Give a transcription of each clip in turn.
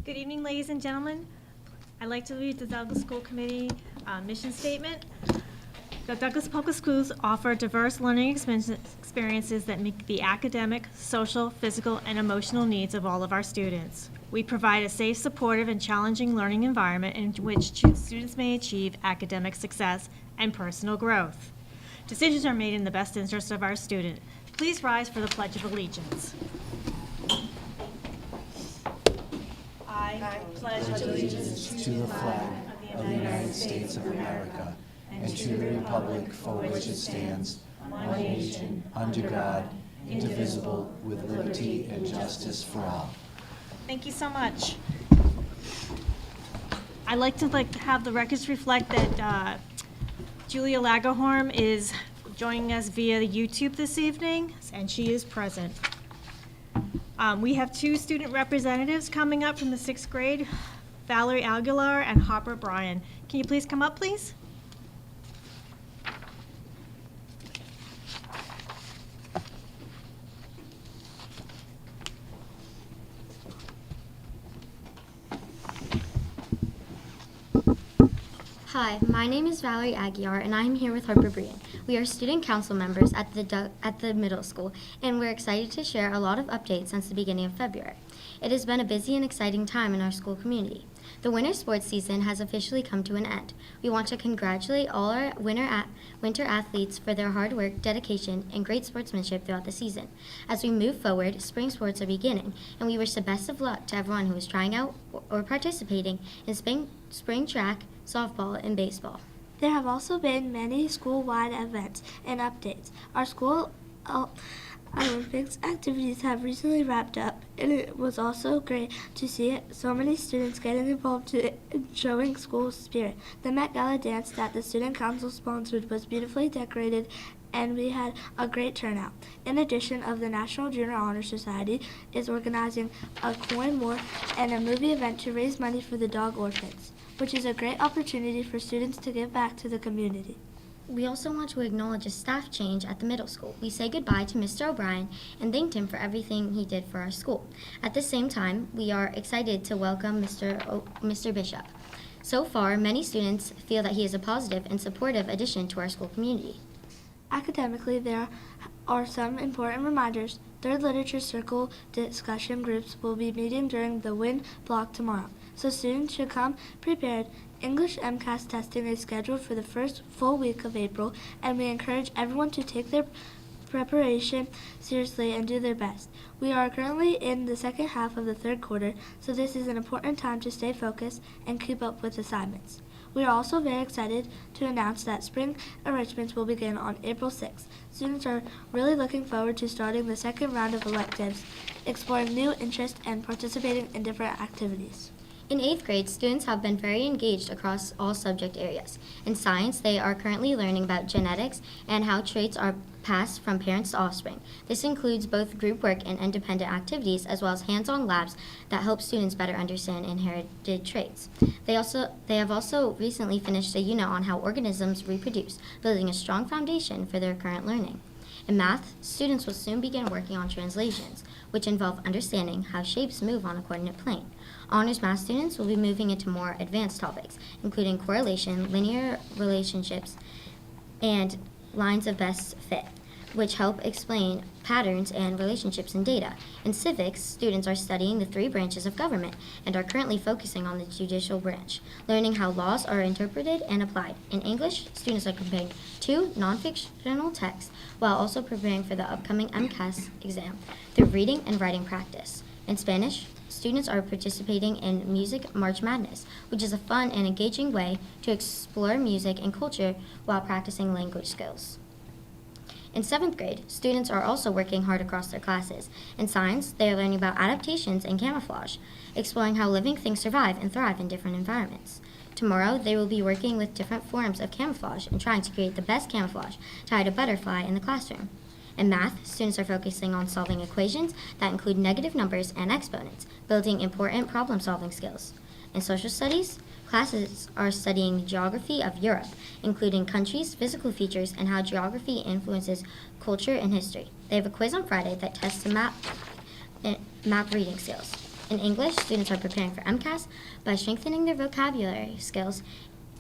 Good evening, ladies and gentlemen. I'd like to read the Douglas School Committee mission statement. The Douglas Public Schools offer diverse learning experiences that meet the academic, social, physical, and emotional needs of all of our students. We provide a safe, supportive, and challenging learning environment in which students may achieve academic success and personal growth. Decisions are made in the best interest of our student. Please rise for the Pledge of Allegiance. I pledge allegiance to the flag of the United States of America and to the republic for which it stands, one nation, under God, indivisible, with liberty and justice for all. Thank you so much. I'd like to have the records reflect that Julia Lagerhorn is joining us via YouTube this evening, and she is present. We have two student representatives coming up from the 6th grade, Valerie Aguilar and Harper Bryan. Can you please come up, please? Hi, my name is Valerie Aguilar, and I'm here with Harper Bryan. We are student council members at the middle school, and we're excited to share a lot of updates since the beginning of February. It has been a busy and exciting time in our school community. The winter sports season has officially come to an end. We want to congratulate all our winter athletes for their hard work, dedication, and great sportsmanship throughout the season. As we move forward, spring sports are beginning, and we wish the best of luck to everyone who is trying out or participating in spring track, softball, and baseball. There have also been many school-wide events and updates. Our school Olympics activities have recently wrapped up, and it was also great to see so many students getting involved and showing school spirit. The Met Gala dance that the Student Council sponsored was beautifully decorated, and we had a great turnout. In addition, the National Junior Honor Society is organizing a coin war and a movie event to raise money for the dog orphans, which is a great opportunity for students to give back to the community. We also want to acknowledge a staff change at the middle school. We say goodbye to Mr. O'Brien and thanked him for everything he did for our school. At the same time, we are excited to welcome Mr. Bishop. So far, many students feel that he is a positive and supportive addition to our school community. Academically, there are some important reminders. Third Literature Circle discussion groups will be meeting during the WIN block tomorrow, so students should come prepared. English MCAS testing is scheduled for the first full week of April, and we encourage everyone to take their preparation seriously and do their best. We are currently in the second half of the third quarter, so this is an important time to stay focused and keep up with assignments. We are also very excited to announce that spring enrichments will begin on April 6th. Students are really looking forward to starting the second round of electives, exploring new interests, and participating in different activities. In 8th grade, students have been very engaged across all subject areas. In science, they are currently learning about genetics and how traits are passed from parents to offspring. This includes both group work and independent activities, as well as hands-on labs that help students better understand inherited traits. They have also recently finished a unit on how organisms reproduce, building a strong foundation for their current learning. In math, students will soon begin working on translations, which involve understanding how shapes move on a coordinate plane. Honors math students will be moving into more advanced topics, including correlation, linear relationships, and lines of best fit, which help explain patterns and relationships in data. In civics, students are studying the 3 branches of government and are currently focusing on the judicial branch, learning how laws are interpreted and applied. In English, students are comparing 2 non-fictional texts while also preparing for the upcoming MCAS exam through reading and writing practice. In Spanish, students are participating in Music March Madness, which is a fun and engaging way to explore music and culture while practicing language skills. In 7th grade, students are also working hard across their classes. In science, they are learning about adaptations and camouflage, exploring how living things survive and thrive in different environments. Tomorrow, they will be working with different forms of camouflage and trying to create the best camouflage to hide a butterfly in the classroom. In math, students are focusing on solving equations that include negative numbers and exponents, building important problem-solving skills. In social studies, classes are studying the geography of Europe, including countries, physical features, and how geography influences culture and history. They have a quiz on Friday that tests map reading skills. In English, students are preparing for MCAS by strengthening their vocabulary skills,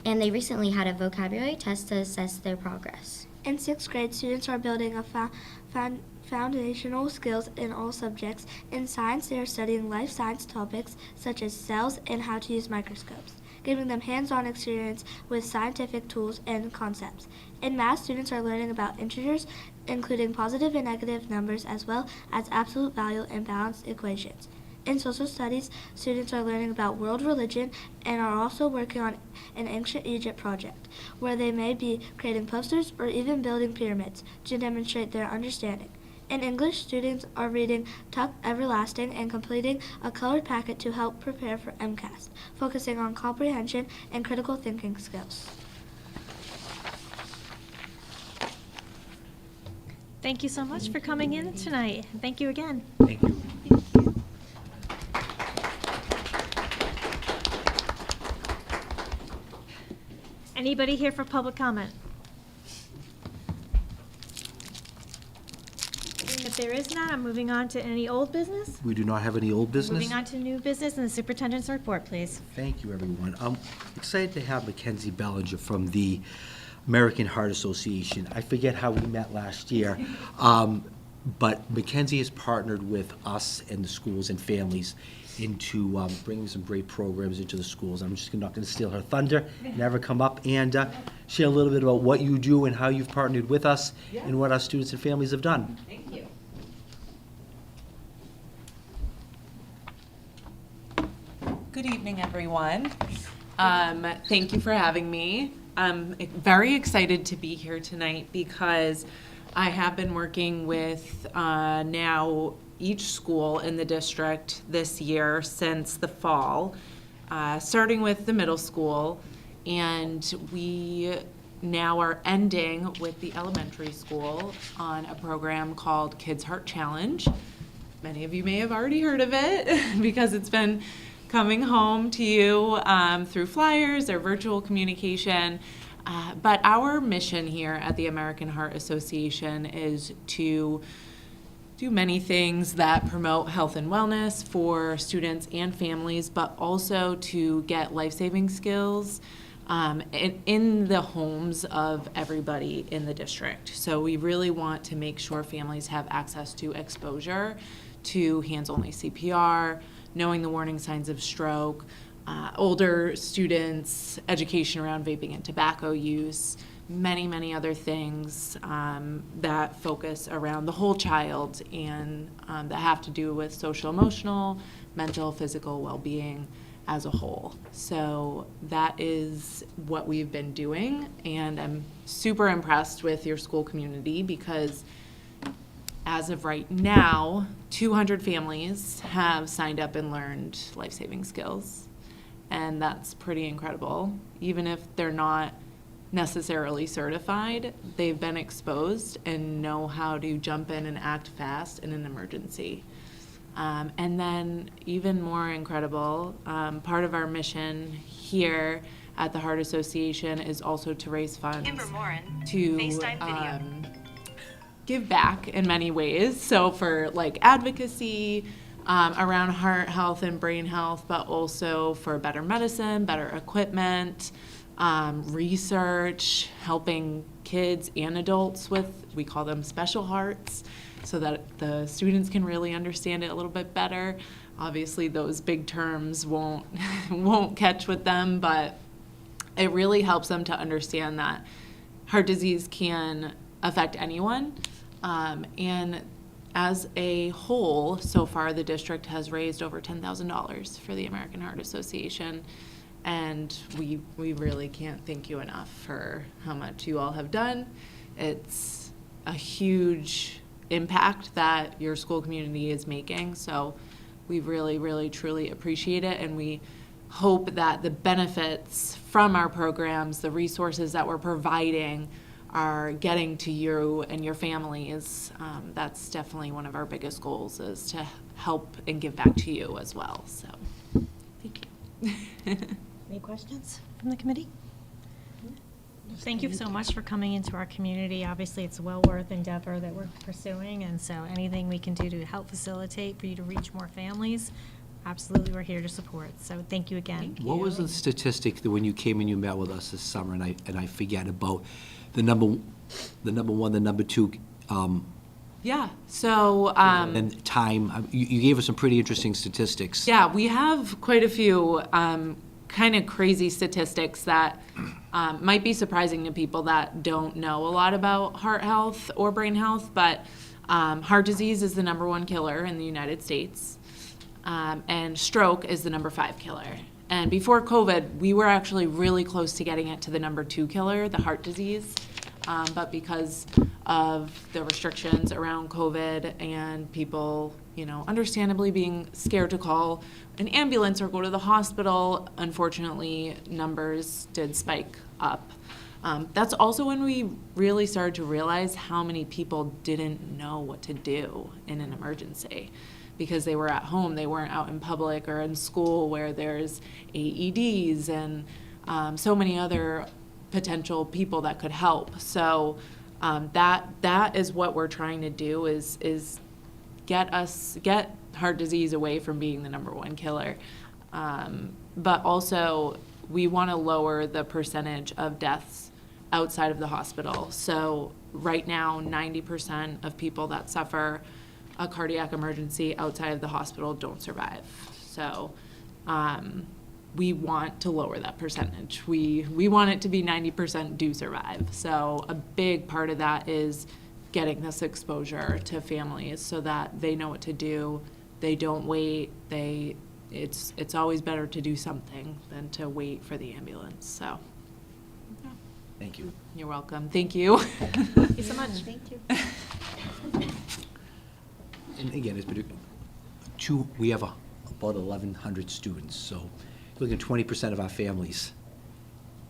and they recently had a vocabulary test to assess their progress. In 6th grade, students are building foundational skills in all subjects. In science, they are studying life science topics such as cells and how to use microscopes, giving them hands-on experience with scientific tools and concepts. In math, students are learning about integers, including positive and negative numbers, as well as absolute value and balanced equations. In social studies, students are learning about world religion and are also working on an ancient Egypt project, where they may be creating posters or even building pyramids to demonstrate their understanding. In English, students are reading Tuck Everlasting and completing a colored packet to help prepare for MCAS, focusing on comprehension and critical thinking skills. Thank you so much for coming in tonight. Thank you again. Thank you. Anybody here for public comment? If there is none, I'm moving on to any old business. We do not have any old business. Moving on to new business and the superintendent's report, please. Thank you, everyone. I'm excited to have Mackenzie Bellinger from the American Heart Association. I forget how we met last year, but Mackenzie has partnered with us and the schools and families into bringing some great programs into the schools. I'm just not going to steal her thunder, never come up and share a little bit about what you do and how you've partnered with us and what our students and families have done. Thank you. Good evening, everyone. Thank you for having me. I'm very excited to be here tonight because I have been working with now each school in the district this year since the fall, starting with the middle school, and we now are ending with the elementary school on a program called Kids Heart Challenge. Many of you may have already heard of it because it's been coming home to you through flyers or virtual communication. But our mission here at the American Heart Association is to do many things that promote health and wellness for students and families, but also to get life-saving skills in the homes of everybody in the district. So we really want to make sure families have access to exposure to hands-only CPR, knowing the warning signs of stroke, older students, education around vaping and tobacco use, many other things that focus around the whole child and that have to do with social, emotional, mental, physical well-being as a whole. So that is what we've been doing, and I'm super impressed with your school community because as of right now, 200 families have signed up and learned life-saving skills, and that's pretty incredible. Even if they're not necessarily certified, they've been exposed and know how to jump in and act fast in an emergency. And then even more incredible, part of our mission here at the Heart Association is also to raise funds to give back in many ways. So for like advocacy around heart health and brain health, but also for better medicine, better equipment, research, helping kids and adults with, we call them special hearts, so that the students can really understand it a little bit better. Obviously those big terms won't catch with them, but it really helps them to understand that heart disease can affect anyone. And as a whole, so far the district has raised over $10,000 for the American Heart Association. And we really can't thank you enough for how much you all have done. It's a huge impact that your school community is making. So we really, truly appreciate it. And we hope that the benefits from our programs, the resources that we're providing, are getting to you and your families. That's definitely one of our biggest goals, is to help and give back to you as well. So thank you. Any questions from the committee? Thank you so much for coming into our community. Obviously, it's a well-worth endeavor that we're pursuing, and so anything we can do to help facilitate for you to reach more families, absolutely, we're here to support. So thank you again. What was the statistic that when you came and you met with us this summer, and I forget about the number one, the number two, Yeah, so, and time? You gave us some pretty interesting statistics. yeah, we have quite a few kind of crazy statistics that might be surprising to people that don't know a lot about heart health or brain health, but heart disease is the #1 killer in the United States, and stroke is the #5 killer. And before COVID, we were actually really close to getting it to the #2 killer, the heart disease. But because of the restrictions around COVID and people, understandably being scared to call an ambulance or go to the hospital, unfortunately, numbers did spike up. That's also when we really started to realize how many people didn't know what to do in an emergency because they were at home, they weren't out in public or in school where there's AEDs and so many other potential people that could help. So that is what we're trying to do is get heart disease away from being the #1 killer. But also we want to lower the percentage of deaths outside of the hospital. So right now, 90% of people that suffer a cardiac emergency outside of the hospital don't survive. So we want to lower that percentage. We want it to be 90% do survive. So a big part of that is getting this exposure to families so that they know what to do. They don't wait. It's always better to do something than to wait for the ambulance. So Thank you. you're welcome. Thank you. Thank you so much. Thank you. And again, we have about 1,100 students, so look at 20% of our families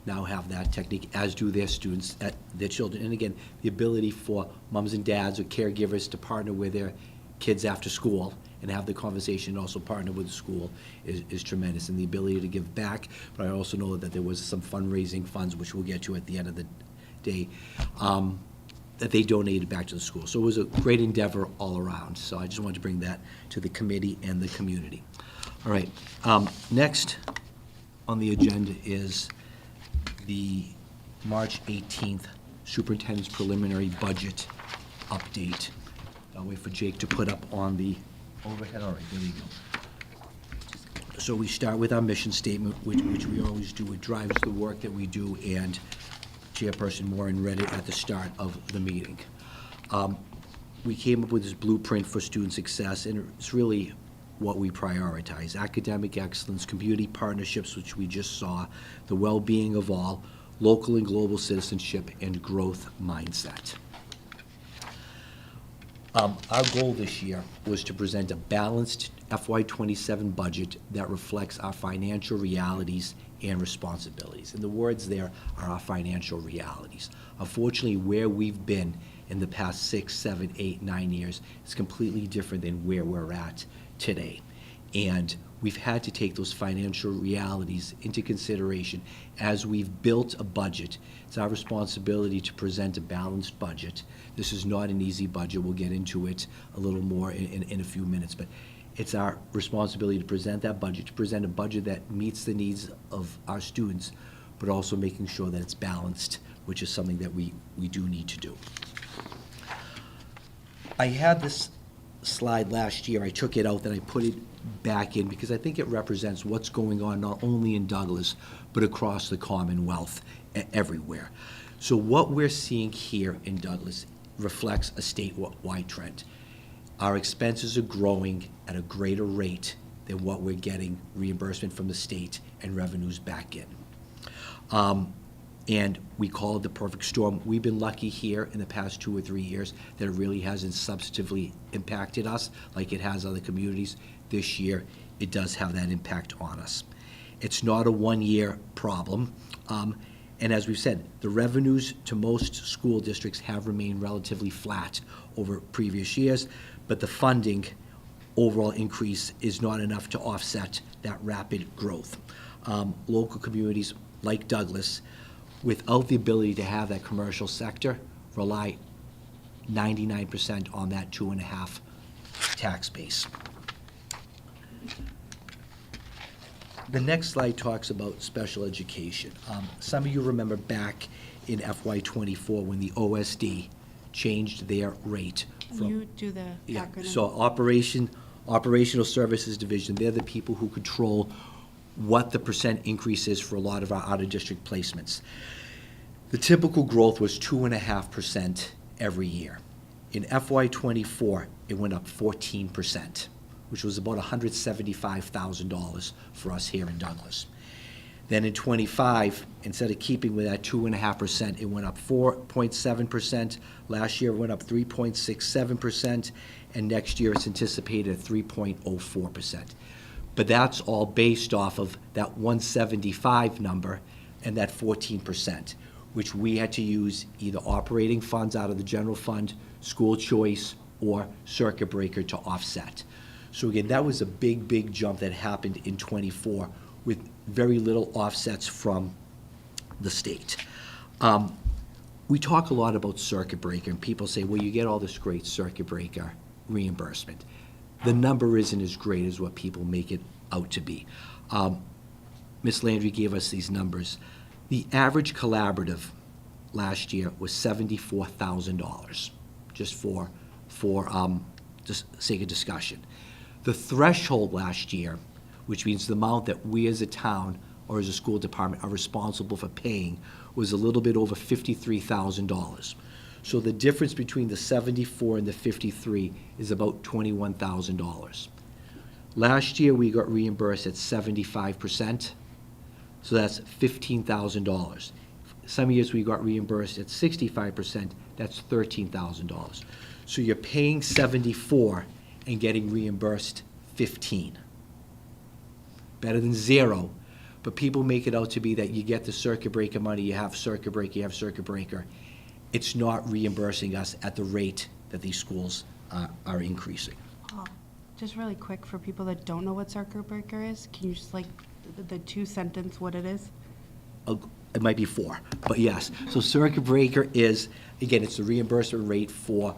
now have that technique, as do their students, their children. And again, the ability for moms and dads or caregivers to partner with their kids after school and have the conversation and also partner with the school is tremendous. And the ability to give back, but I also know that there was some fundraising funds, which we'll get to at the end of the day, that they donated back to the school. So it was a great endeavor all around. So I just wanted to bring that to the committee and the community. All right, next on the agenda is the March 18th Superintendent's Preliminary Budget Update. I'll wait for Jake to put up on the overhead. All right, there we go. So we start with our mission statement, which we always do. It drives the work that we do, and Chairperson Warren read it at the start of the meeting. We came up with this blueprint for student success, and it's really what we prioritize: academic excellence, community partnerships, which we just saw, the well-being of all, local and global citizenship, and growth mindset. Our goal this year was to present a balanced FY27 budget that reflects our financial realities and responsibilities. And the words there are our financial realities. Unfortunately, where we've been in the past 6, 7, 8, 9 years is completely different than where we're at today. And we've had to take those financial realities into consideration as we've built a budget. It's our responsibility to present a balanced budget. This is not an easy budget. We'll get into it a little more in a few minutes, but it's our responsibility to present that budget, to present a budget that meets the needs of our students, but also making sure that it's balanced, which is something that we do need to do. I had this slide last year. I took it out, then I put it back in because I think it represents what's going on not only in Douglas, but across the Commonwealth everywhere. So what we're seeing here in Douglas reflects a statewide trend. Our expenses are growing at a greater rate than what we're getting reimbursement from the state and revenues back in. And we call it the perfect storm. We've been lucky here in the past 2 or 3 years that it really hasn't substantively impacted us like it has other communities. This year, it does have that impact on us. It's not a one-year problem. And as we've said, the revenues to most school districts have remained relatively flat over previous years, but the funding overall increase is not enough to offset that rapid growth. Local communities like Douglas, without the ability to have that commercial sector, rely 99% on that 2.5 tax base. The next slide talks about special education. Some of you remember back in FY '24 when the OSD changed their rate Can from. you do the Yeah, acronym? so Operational Services Division, they're the people who control what the percent increase is for a lot of our out-of-district placements. The typical growth was 2.5% every year. In FY '24, it went up 14%, which was about $175,000 for us here in Douglas. Then in '25, instead of keeping with that 2.5%, it went up 4.7%. Last year, it went up 3.67%, and next year, it's anticipated at 3.04%. But that's all based off of that 175 number and that 14%, which we had to use either operating funds out of the general fund, school choice, or circuit breaker to offset. So again, that was a big, big jump that happened in '24 with very little offsets from the state. We talk a lot about circuit breaker, and people say, well, you get all this great circuit breaker reimbursement. The number isn't as great as what people make it out to be. Ms. Landry gave us these numbers. The average collaborative last year was $74,000, just for just sake of discussion. The threshold last year, which means the amount that we as a town or as a school department are responsible for paying, was a little bit over $53,000. So the difference between the 74 and the 53 is about $21,000. Last year, we got reimbursed at 75%, so that's $15,000. Some years we got reimbursed at 65%, that's $13,000. So you're paying 74 and getting reimbursed 15. Better than zero, but people make it out to be that you get the circuit breaker money, you have circuit breaker, you have circuit breaker. It's not reimbursing us at the rate that these schools are increasing. Just really quick, for people that don't know what circuit breaker is, can you just like, the two-sentence what it is? It might be 4, but yes. So circuit breaker is, again, it's the reimbursement rate for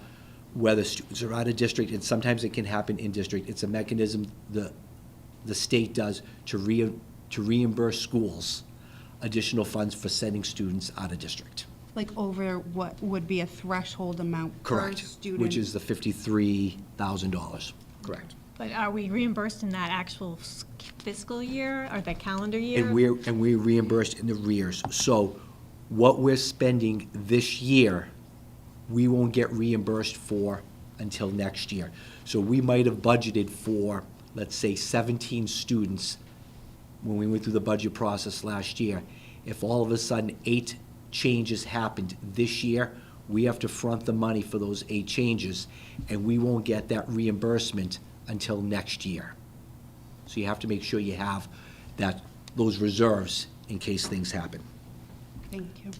whether students are out of district, and sometimes it can happen in district. It's a mechanism the state does to reimburse schools additional funds for sending students out of district. Like over what would be a threshold amount per Correct, student? which is the $53,000. Correct. But are we reimbursed in that actual fiscal year or the calendar year? And we're reimbursed in arrears. So what we're spending this year, we won't get reimbursed for until next year. So we might have budgeted for, let's say, 17 students when we went through the budget process last year. If all of a sudden 8 changes happened this year, we have to front the money for those 8 changes, and we won't get that reimbursement until next year. So you have to make sure you have those reserves in case things happen. Thank you.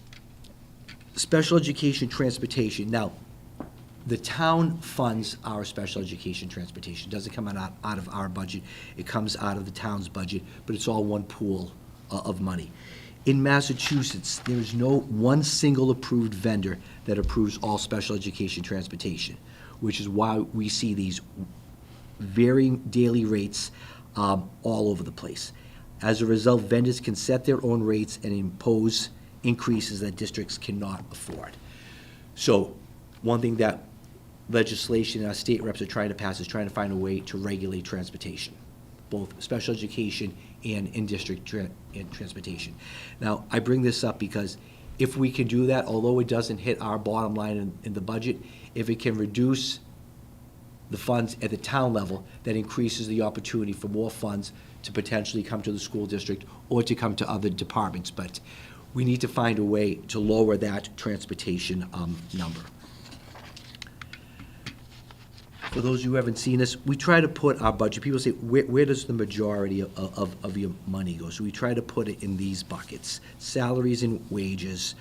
Special education transportation. Now, the town funds our special education transportation. It doesn't come out of our budget. It comes out of the town's budget, but it's all one pool of money. In Massachusetts, there is no one single approved vendor that approves all special education transportation, which is why we see these varying daily rates all over the place. As a result, vendors can set their own rates and impose increases that districts cannot afford. So one thing that legislation our state reps are trying to pass is trying to find a way to regulate transportation, both special education and in-district transportation. Now, I bring this up because if we can do that, although it doesn't hit our bottom line in the budget, if it can reduce the funds at the town level, that increases the opportunity for more funds to potentially come to the school district or to come to other departments. But we need to find a way to lower that transportation number. For those who haven't seen this, we try to put our budget, people say, where does the majority of your money go? So we try to put it in these buckets: salaries and wages,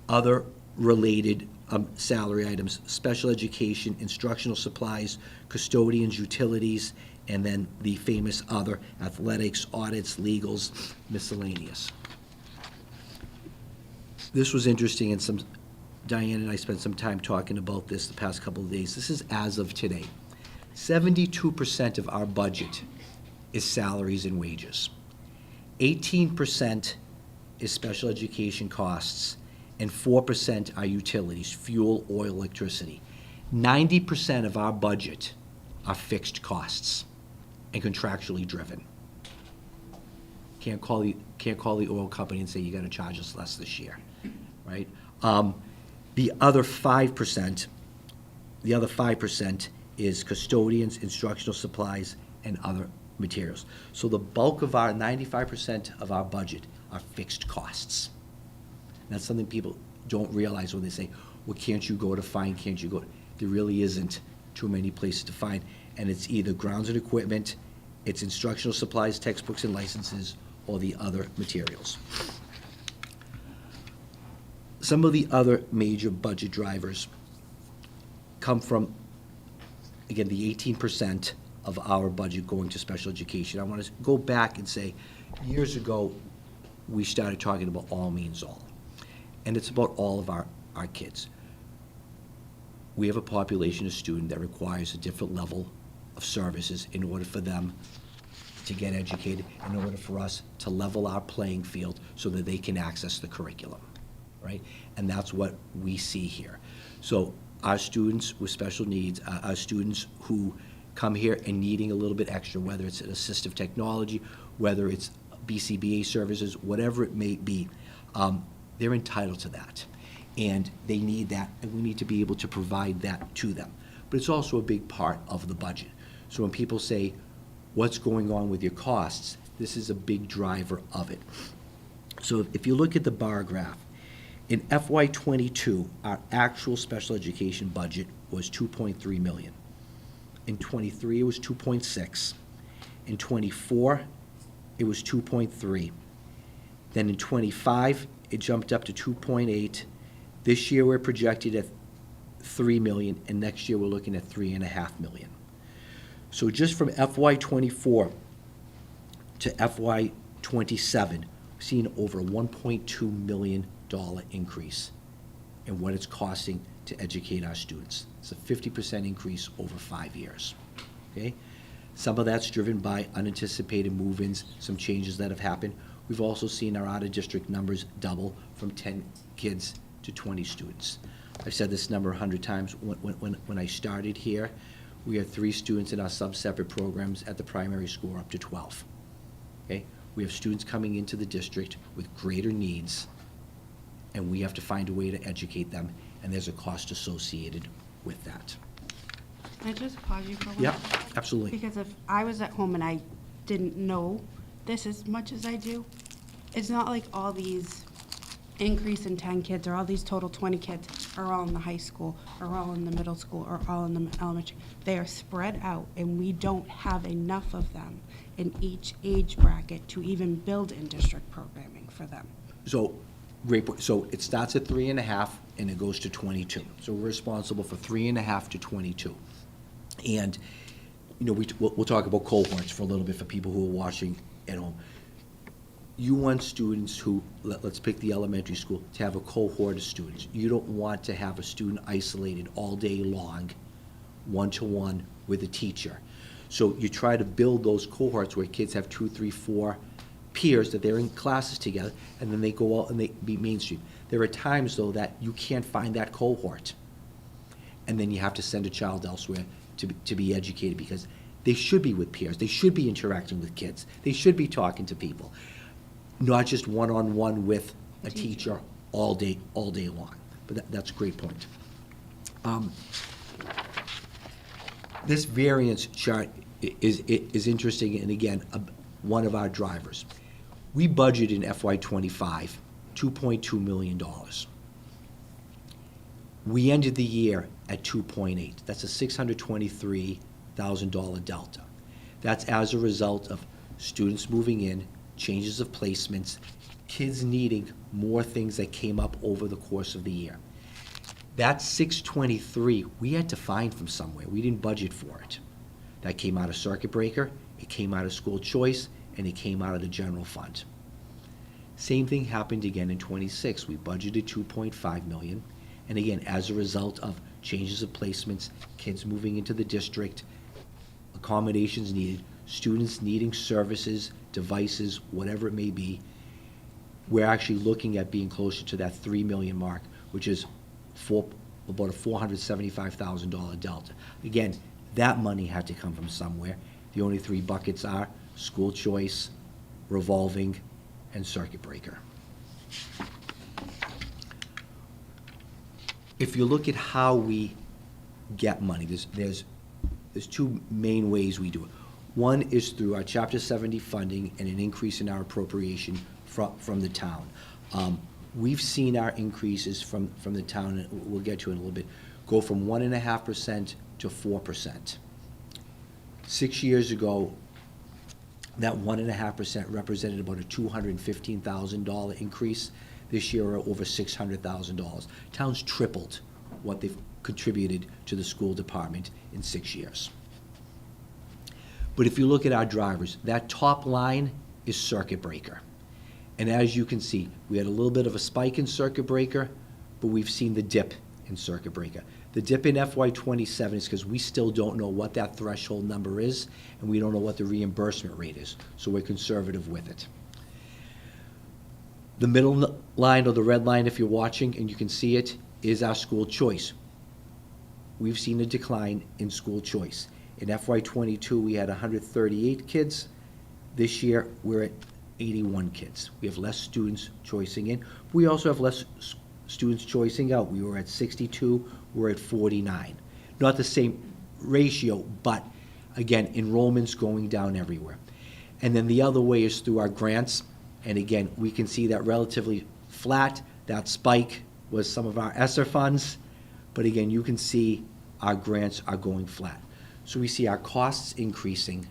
other related salary items, special education, instructional supplies, custodians, utilities, and then the famous other: athletics, audits, legals, miscellaneous. This was interesting, and Diane and I spent some time talking about this the past couple of days. This is as of today. 72% of our budget is salaries and wages. 18% is special education costs, and 4% are utilities, fuel, oil, electricity. 90% of our budget are fixed costs and contractually driven. Can't call the oil company and say, you gotta charge us less this year, right? The other 5% is custodians, instructional supplies, and other materials. So the bulk of our, 95% of our budget are fixed costs. That's something people don't realize when they say, well, can't you go to find, can't you go? There really isn't too many places to find. And it's either grounds and equipment, it's instructional supplies, textbooks and licenses, or the other materials. Some of the other major budget drivers come from, again, the 18% of our budget going to special education. I want to go back and say, years ago, we started talking about all means all. And it's about all of our kids. We have a population of student that requires a different level of services in order for them to get educated, in order for us to level our playing field so that they can access the curriculum, right? And that's what we see here. So our students with special needs, our students who come here and needing a little bit extra, whether it's assistive technology, whether it's BCBA services, whatever it may be, they're entitled to that. And they need that, and we need to be able to provide that to them. But it's also a big part of the budget. So when people say, what's going on with your costs, this is a big driver of it. So if you look at the bar graph, in FY22, our actual special education budget was $2.3 million. In 23, it was 2.6. In 24, it was 2.3. Then in 25, it jumped up to 2.8. This year, we're projected at $3 million, and next year, we're looking at $3.5 million. So just from FY24 to FY27, we've seen over a $1.2 million increase in what it's costing to educate our students. It's a 50% increase over 5 years, okay? Some of that's driven by unanticipated move-ins, some changes that have happened. We've also seen our out-of-district numbers double from 10 kids to 20 students. I've said this number 100 times. When I started here, we had 3 students in our sub-separate programs at the primary school, up to 12, okay? We have students coming into the district with greater needs, and we have to find a way to educate them, and there's a cost associated with that. Can I just pause you for a Yeah, minute? absolutely. Because if I was at home and I didn't know this as much as I do, it's not like all these increase in 10 kids or all these total 20 kids are all in the high school or all in the middle school or all in the elementary. They are spread out, and we don't have enough of them in each age bracket to even build in-district programming for them. So, great point. So it starts at 3.5 and it goes to 22. So we're responsible for 3.5 to 22. And, you know, we'll talk about cohorts for a little bit for people who are watching at home. You want students who, let's pick the elementary school, to have a cohort of students. You don't want to have a student isolated all day long, one-to-one with a teacher. So you try to build those cohorts where kids have 2, 3, 4 peers that they're in classes together, and then they go out and they be mainstream. There are times, though, that you can't find that cohort, and then you have to send a child elsewhere to be educated, because they should be with peers. They should be interacting with kids. They should be talking to people, not just one-on-one with a teacher all day long. But that's a great point. This variance chart is interesting, and again, one of our drivers. We budgeted in FY25 $2.2 million. We ended the year at 2.8. That's a $623,000 delta. That's as a result of students moving in, changes of placements, kids needing more things that came up over the course of the year. That 623, we had to find from somewhere. We didn't budget for it. That came out of circuit breaker, it came out of school choice, and it came out of the general fund. Same thing happened again in 26. We budgeted $2.5 million. And again, as a result of changes of placements, kids moving into the district, accommodations needed, students needing services, devices, whatever it may be, we're actually looking at being closer to that 3 million mark, which is about a $475,000 delta. Again, that money had to come from somewhere. The only three buckets are school choice, revolving, and circuit breaker. If you look at how we get money, there's two main ways we do it. One is through our Chapter 70 funding and an increase in our appropriation from the town. We've seen our increases from the town, and we'll get to it in a little bit, go from 1.5% to 4%. 6 years ago, that 1.5% represented about a $215,000 increase. This year, we're over $600,000. Town's tripled what they've contributed to the school department in 6 years. But if you look at our drivers, that top line is circuit breaker. And as you can see, we had a little bit of a spike in circuit breaker, but we've seen the dip in circuit breaker. The dip in FY27 is because we still don't know what that threshold number is, and we don't know what the reimbursement rate is, so we're conservative with it. The middle line, or the red line if you're watching and you can see it, is our school choice. We've seen a decline in school choice. In FY22, we had 138 kids. This year, we're at 81 kids. We have less students choicing in. We also have less students choicing out. We were at 62, we're at 49. Not the same ratio, but again, enrollment's going down everywhere. And then the other way is through our grants. And again, we can see that relatively flat. That spike was some of our ESSER funds. But again, you can see our grants are going flat. So we see our costs increasing,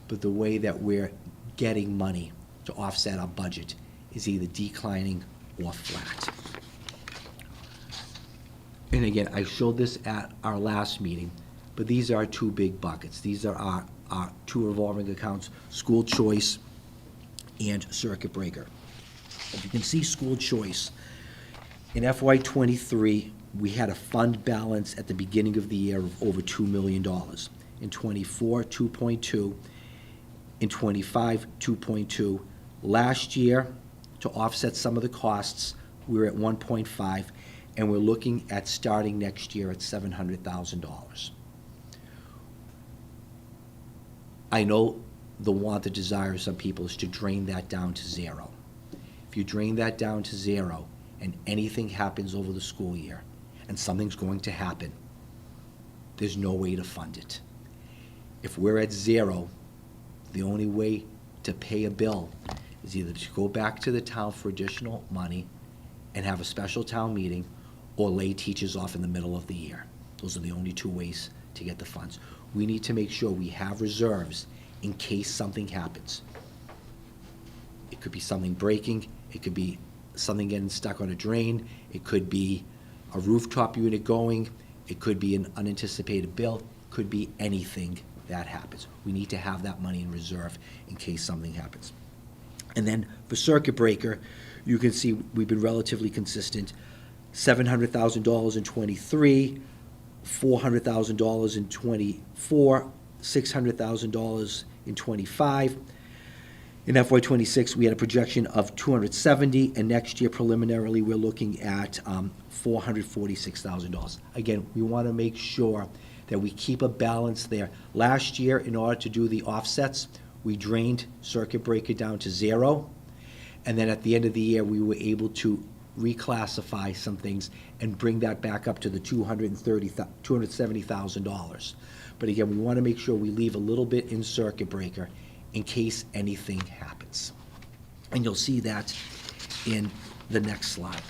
but the way that we're getting money to offset our budget is either declining or flat. And again, I showed this at our last meeting, but these are our two big buckets. These are our two revolving accounts, school choice and circuit breaker. If you can see school choice, in FY23, we had a fund balance at the beginning of the year of over $2 million. In 24, 2.2. In 25, 2.2. Last year, to offset some of the costs, we were at 1.5, and we're looking at starting next year at $700,000. I know the want, the desire of some people is to drain that down to zero. If you drain that down to zero and anything happens over the school year, and something's going to happen, there's no way to fund it. If we're at zero, the only way to pay a bill is either to go back to the town for additional money and have a special town meeting, or lay teachers off in the middle of the year. Those are the only two ways to get the funds. We need to make sure we have reserves in case something happens. It could be something breaking, it could be something getting stuck on a drain, it could be a rooftop unit going, it could be an unanticipated bill, could be anything that happens. We need to have that money in reserve in case something happens. And then for circuit breaker, you can see we've been relatively consistent. $700,000 in 23, $400,000 in 24, $600,000 in 25. In FY26, we had a projection of 270, and next year preliminarily we're looking at $446,000. Again, we want to make sure that we keep a balance there. Last year, in order to do the offsets, we drained circuit breaker down to zero, and then at the end of the year, we were able to reclassify some things and bring that back up to the $270,000. But again, we want to make sure we leave a little bit in circuit breaker in case anything happens. And you'll see that in the next slide.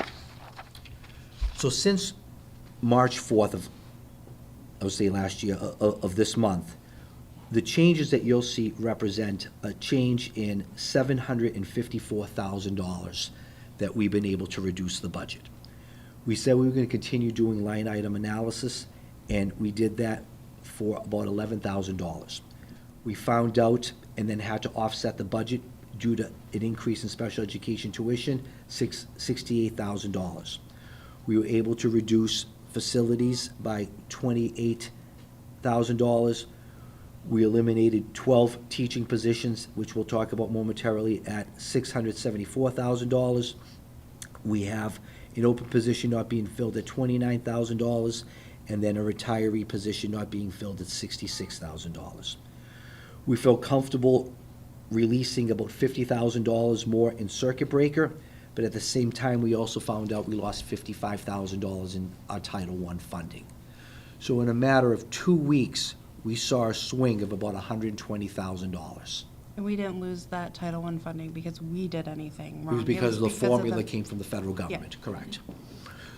So since March 4th of, I would say last year, of this month, the changes that you'll see represent a change in $754,000 that we've been able to reduce the budget. We said we were going to continue doing line item analysis, and we did that for about $11,000. We found out and then had to offset the budget due to an increase in special education tuition, $68,000. We were able to reduce facilities by $28,000. We eliminated 12 teaching positions, which we'll talk about momentarily, at $674,000. We have an open position not being filled at $29,000, and then a retiree position not being filled at $66,000. We felt comfortable releasing about $50,000 more in circuit breaker, but at the same time, we also found out we lost $55,000 in our Title I funding. So in a matter of 2 weeks, we saw a swing of about $120,000. And we didn't lose that Title I funding because we did anything It wrong. was because of the formula the- came from the federal government, correct.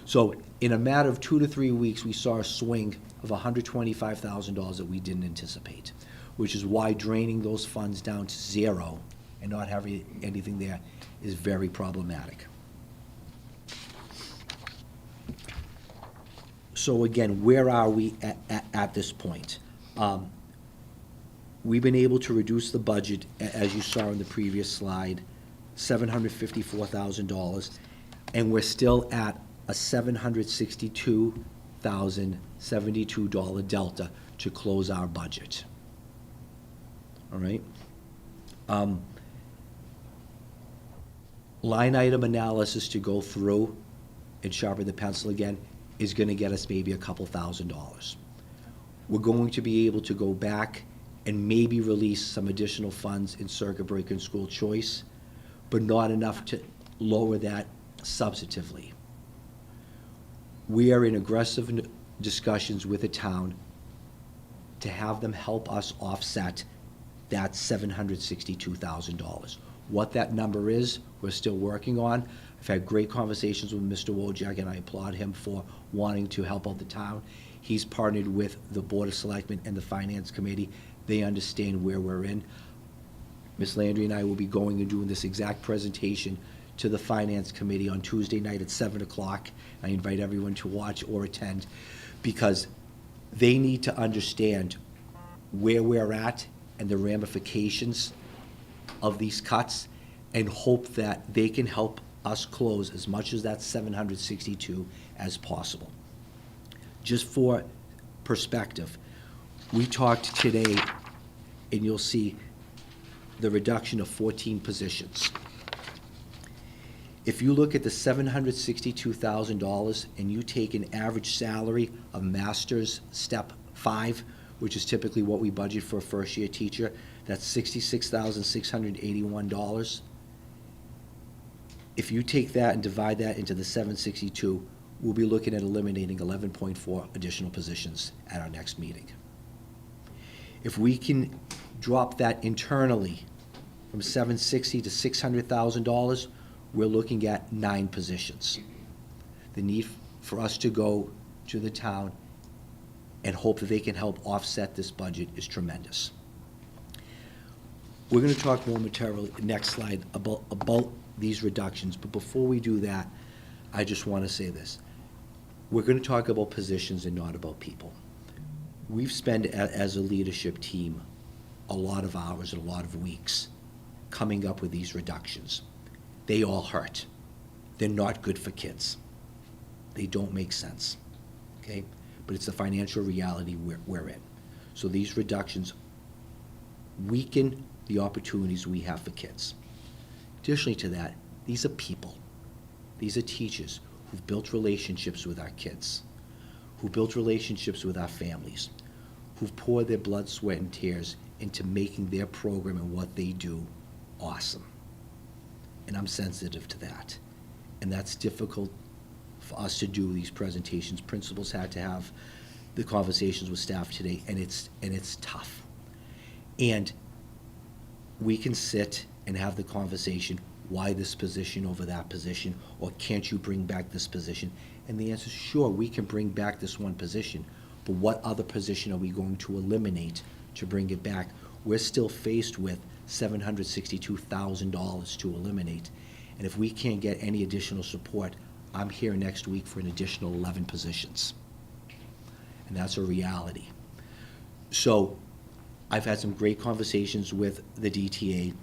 So in a matter of 2 to 3 weeks, we saw a swing of $125,000 that we didn't anticipate, which is why draining those funds down to zero and not having anything there is very problematic. So again, where are we at this point? We've been able to reduce the budget, as you saw in the previous slide, $754,000, and we're still at a $762,072 delta to close our budget. All right? Line item analysis to go through and sharpen the pencil again is gonna get us maybe a couple $1,000s. We're going to be able to go back and maybe release some additional funds in circuit breaker and school choice, but not enough to lower that substantively. We are in aggressive discussions with the town to have them help us offset that $762,000. What that number is, we're still working on. I've had great conversations with Mr. Wojak, and I applaud him for wanting to help out the town. He's partnered with the Board of Selectmen and the Finance Committee. They understand where we're in. Ms. Landry and I will be going and doing this exact presentation to the Finance Committee on Tuesday night at 7 o'clock. I invite everyone to watch or attend, because they need to understand where we're at and the ramifications of these cuts, and hope that they can help us close as much as that 762 as possible. Just for perspective, we talked today, and you'll see the reduction of 14 positions. If you look at the $762,000 and you take an average salary of master's step 5, which is typically what we budget for a first-year teacher, that's $66,681. If you take that and divide that into the 762, we'll be looking at eliminating 11.4 additional positions at our next meeting. If we can drop that internally from $760,000 to $600,000, we're looking at 9 positions. The need for us to go to the town and hope that they can help offset this budget is tremendous. We're gonna talk momentarily, next slide, about these reductions, but before we do that, I just wanna say this. We're gonna talk about positions and not about people. We've spent, as a leadership team, a lot of hours and a lot of weeks coming up with these reductions. They all hurt. They're not good for kids. They don't make sense, okay? But it's the financial reality we're in. So these reductions weaken the opportunities we have for kids. Additionally to that, these are people. These are teachers who've built relationships with our kids, who built relationships with our families, who've poured their blood, sweat, and tears into making their program and what they do awesome. And I'm sensitive to that. And that's difficult for us to do these presentations. Principals had to have the conversations with staff today, and it's tough. And we can sit and have the conversation, why this position over that position, or can't you bring back this position? And the answer is sure, we can bring back this one position, but what other position are we going to eliminate to bring it back? We're still faced with $762,000 to eliminate. And if we can't get any additional support, I'm here next week for an additional 11 positions. And that's a reality. So I've had some great conversations with the DTA.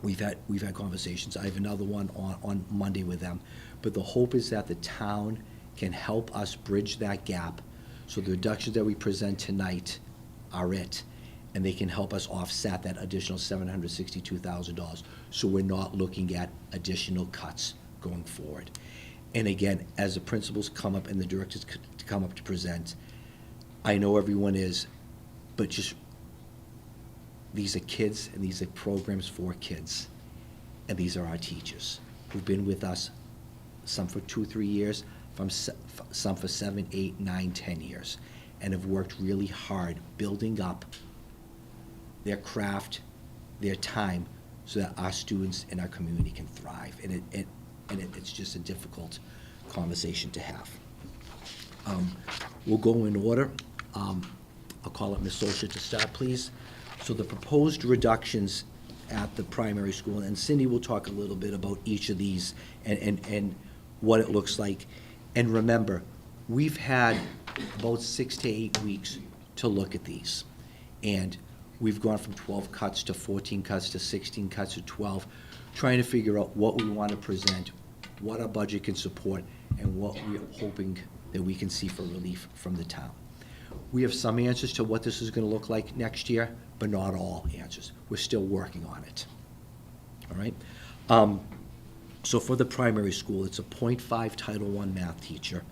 We've had conversations. I have another one on Monday with them. But the hope is that the town can help us bridge that gap, so the reductions that we present tonight are it. and they can help us offset that additional $762,000. So we're not looking at additional cuts going forward. And again, as the principals come up and the directors come up to present, I know everyone is, but just, these are kids and these are programs for kids. And these are our teachers who've been with us, some for 2, 3 years, some for 7, 8, 9, 10 years, and have worked really hard building up their craft, their time, so that our students and our community can thrive. And it's just a difficult conversation to have. We'll go in order. I'll call up Ms. Sosha to start, please. So the proposed reductions at the primary school, and Cindy will talk a little bit about each of these and what it looks like. And remember, we've had about 6 to 8 weeks to look at these. And we've gone from 12 cuts to 14 cuts to 16 cuts to 12, trying to figure out what we want to present, what our budget can support, and what we're hoping that we can see for relief from the town. We have some answers to what this is going to look like next year, but not all answers. We're still working on it. All right? So for the primary school, it's a .5 Title I math teacher,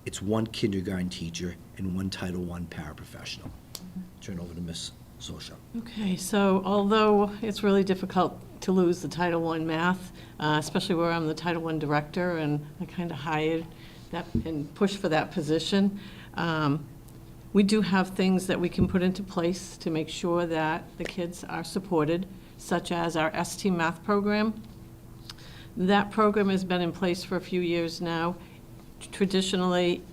it's 1 kindergarten teacher, and 1 Title I paraprofessional. Turn over to Ms. Sosha. Okay, so although it's really difficult to lose the Title I math, especially where I'm the Title I director and I kind of hired that and pushed for that position, we do have things that we can put into place to make sure that the kids are supported, such as our ST Math program. That program has been in place for a few years now. Traditionally,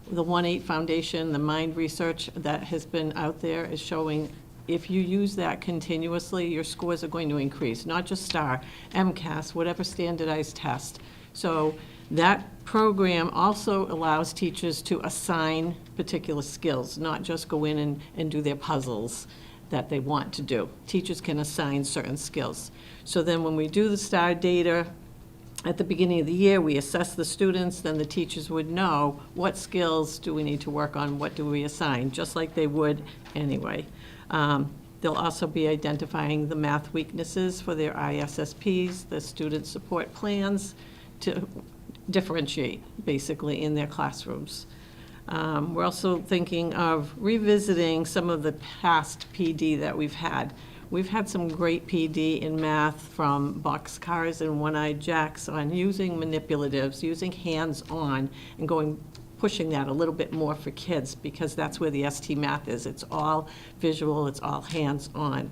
the 1-8 Foundation, the Mind research that has been out there is showing if you use that continuously, your scores are going to increase, not just STAR, MCAS, whatever standardized test. So that program also allows teachers to assign particular skills, not just go in and do their puzzles that they want to do. Teachers can assign certain skills. So then when we do the STAR data at the beginning of the year, we assess the students, then the teachers would know what skills do we need to work on, what do we assign, just like they would anyway. They'll also be identifying the math weaknesses for their ISSPs, the student support plans, to differentiate, basically, in their classrooms. We're also thinking of revisiting some of the past PD that we've had. We've had some great PD in math from Boxcars and One-Eyed Jacks on using manipulatives, using hands-on, and pushing that a little bit more for kids, because that's where the ST Math is. It's all visual, it's all hands-on.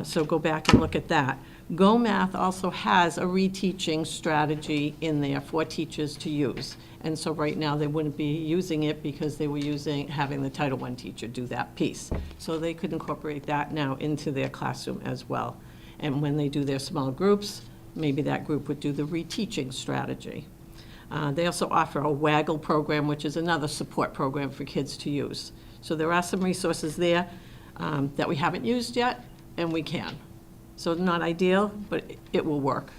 So go back and look at that. Go Math also has a reteaching strategy in there for teachers to use. And so right now they wouldn't be using it because they were having the Title I teacher do that piece. So they could incorporate that now into their classroom as well. And when they do their small groups, maybe that group would do the reteaching strategy. They also offer a WAGGLE program, which is another support program for kids to use. So there are some resources there that we haven't used yet, and we can. So not ideal, but it will work.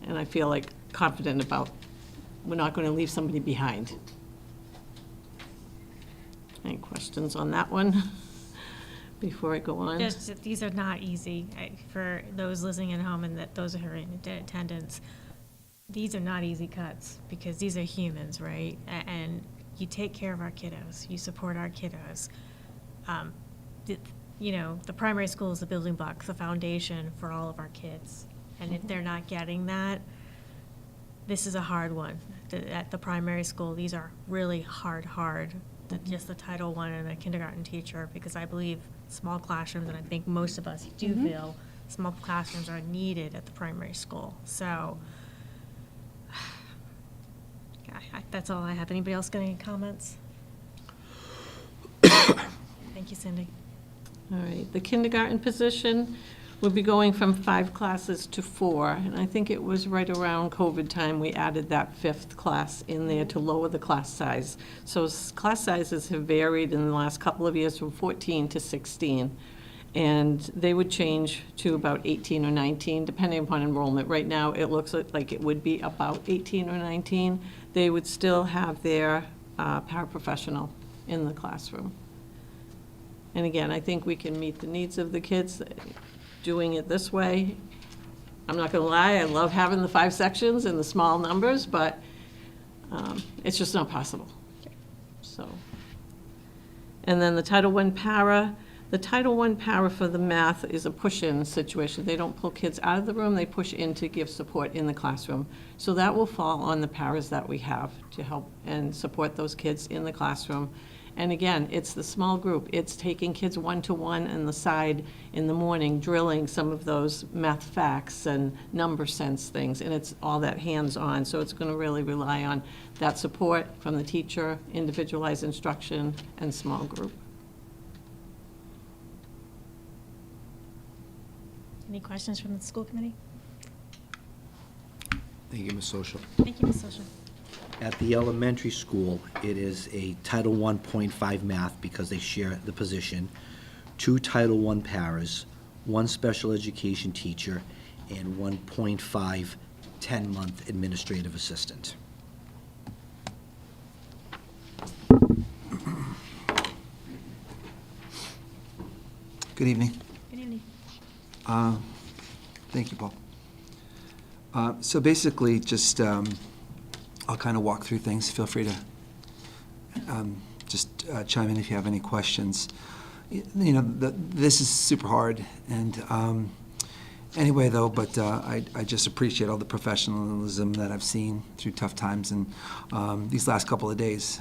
And I feel like confident about we're not going to leave somebody behind. Any questions on that one before I go on? These are not easy for those listening at home and those who are in attendance. These are not easy cuts because these are humans, right? And you take care of our kiddos. You support our kiddos. The primary school is the building block, the foundation for all of our kids. And if they're not getting that, this is a hard one. At the primary school, these are really hard. Just the Title I and a kindergarten teacher, because I believe small classrooms, and I think most of us do feel small classrooms are needed at the primary school. So that's all I have. Anybody else got any comments? Thank you, Cindy. All right, the kindergarten position will be going from 5 classes to 4, and I think it was right around COVID time we added that 5th class in there to lower the class size. So class sizes have varied in the last couple of years from 14 to 16, and they would change to about 18 or 19, depending upon enrollment. Right now, it looks like it would be about 18 or 19. They would still have their paraprofessional in the classroom. And again, I think we can meet the needs of the kids doing it this way. I'm not gonna lie, I love having the 5 sections and the small numbers, but it's just not possible. So. And then the Title I para. The Title I para for the math is a push-in situation. They don't pull kids out of the room, they push in to give support in the classroom. So that will fall on the paras that we have to help and support those kids in the classroom. And again, it's the small group. It's taking kids one-to-one on the side in the morning, drilling some of those math facts and number sense things, and it's all that hands-on. So it's going to really rely on that support from the teacher, individualized instruction, and small group. Any questions from the school committee? Thank you, Ms. Social. Thank you, Ms. Social. At the elementary school, it is a Title 1.5 math because they share the position, 2 Title I paras, 1 special education teacher, and 1.5 10-month administrative assistant. Good evening. Good evening. Thank you, Paul. So basically, just I'll kind of walk through things. Feel free to just chime in if you have any questions. You know, this is super hard, and anyway, though, but I just appreciate all the professionalism that I've seen through tough times and these last couple of days.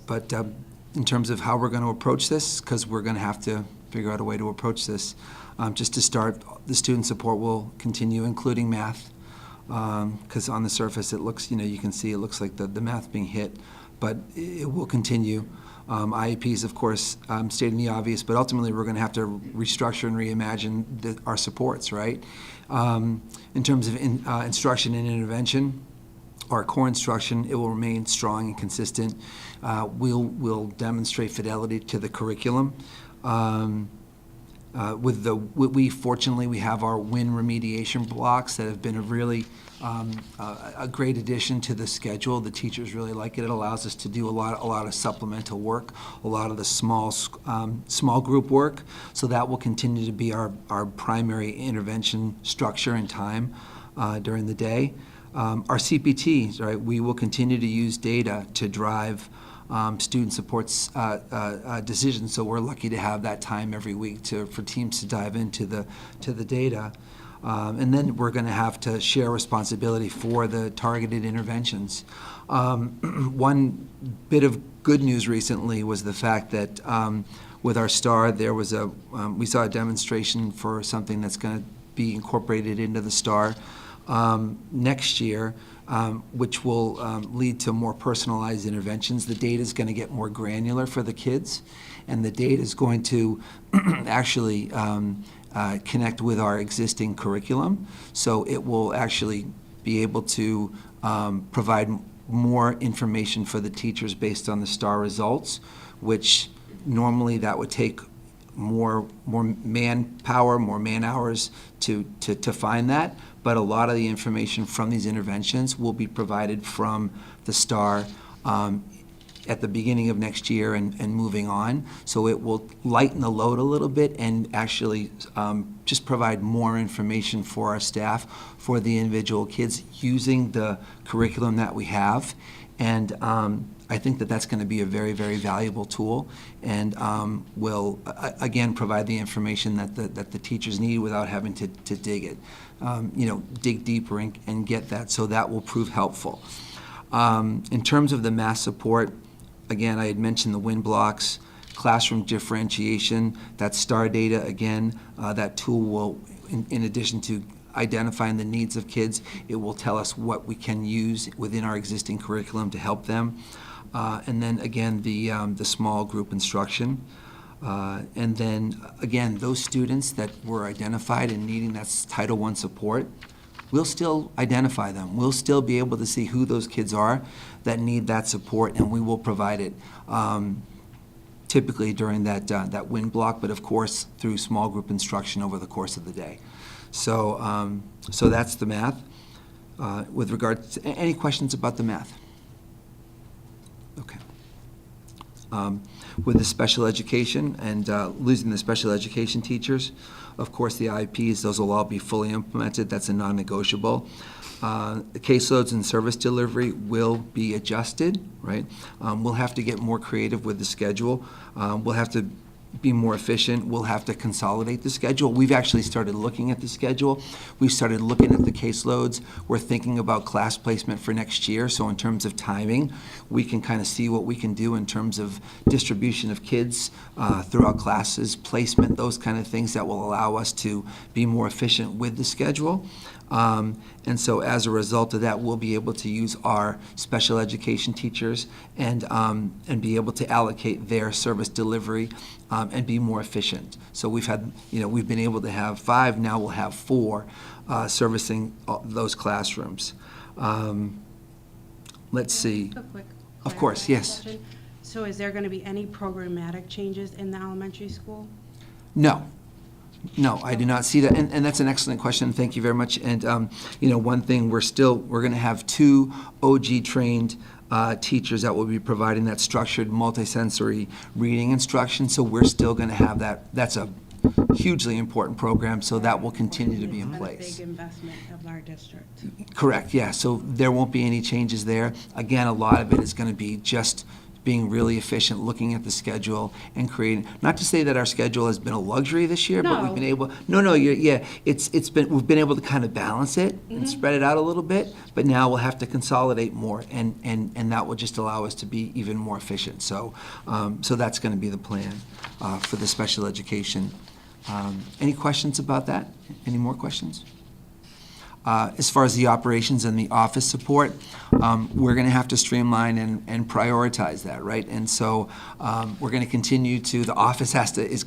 But in terms of how we're going to approach this, because we're going to have to figure out a way to approach this. Just to start, the student support will continue, including math, because on the surface it looks, you can see it looks like the math being hit, but it will continue. IEPs, of course, stating the obvious, but ultimately we're going to have to restructure and reimagine our supports, right? In terms of instruction and intervention, our core instruction, it will remain strong and consistent. We'll demonstrate fidelity to the curriculum. Fortunately, we have our WIN remediation blocks that have been a really a great addition to the schedule. The teachers really like it. It allows us to do a lot of supplemental work, a lot of the small group work. So that will continue to be our primary intervention structure and time during the day. Our CPTs, right? We will continue to use data to drive student support's decisions. So we're lucky to have that time every week for teams to dive into the data. And then we're going to have to share responsibility for the targeted interventions. One bit of good news recently was the fact that with our STAR, there was we saw a demonstration for something that's going to be incorporated into the STAR next year, which will lead to more personalized interventions. The data is going to get more granular for the kids, and the data is going to actually connect with our existing curriculum. So it will actually be able to provide more information for the teachers based on the STAR results, which normally that would take more manpower, more man hours to find that. But a lot of the information from these interventions will be provided from the STAR at the beginning of next year and moving on. So it will lighten the load a little bit and actually just provide more information for our staff, for the individual kids using the curriculum that we have. And I think that that's going to be a very, very valuable tool, and will again provide the information that the teachers need without having to dig it, dig deeper and get that. So that will prove helpful. In terms of the math support, again, I had mentioned the WIN blocks, classroom differentiation, that STAR data. Again, that tool will, in addition to identifying the needs of kids, it will tell us what we can use within our existing curriculum to help them. And then again, the small group instruction. And then again, those students that were identified and needing that Title I support, we'll still identify them. We'll still be able to see who those kids are that need that support, and we will provide it typically during that WIN block, but of course through small group instruction over the course of the day. So, so that's the math. With regard to any questions about the math? Okay. with the special education and losing the special education teachers. Of course, the IEPs, those will all be fully implemented. That's a non-negotiable. The caseloads and service delivery will be adjusted, right? We'll have to get more creative with the schedule. We'll have to be more efficient. We'll have to consolidate the schedule. We've actually started looking at the schedule. We've started looking at the caseloads. We're thinking about class placement for next year. So in terms of timing, we can kind of see what we can do in terms of distribution of kids throughout classes, placement, those kind of things that will allow us to be more efficient with the schedule. And so as a result of that, we'll be able to use our special education teachers and be able to allocate their service delivery and be more efficient. So we've been able to have 5, now we'll have 4 servicing those classrooms. Let's see. A quick Of course, yes. question. So is there going to be any programmatic changes in the elementary school? No. No, I do not see that, and that's an excellent question, thank you very much. And, one thing, we're going to have 2 OG-trained teachers that will be providing that structured multisensory reading instruction, so we're still going to have that. That's a hugely important program, so that will continue to be in That's place. a big investment of our district. Correct, yeah, so there won't be any changes there. Again, a lot of it is going to be just being really efficient, looking at the schedule and creating, not to say that our schedule has been a luxury this year, but we've been able, we've been able to kind of balance it and spread it out a little bit, but now we'll have to consolidate more, and that will just allow us to be even more efficient. So that's going to be the plan for the special education. Any questions about that? Any more questions? As far as the operations and the office support, we're going to have to streamline and prioritize that, right? And so we're going to continue to, the office is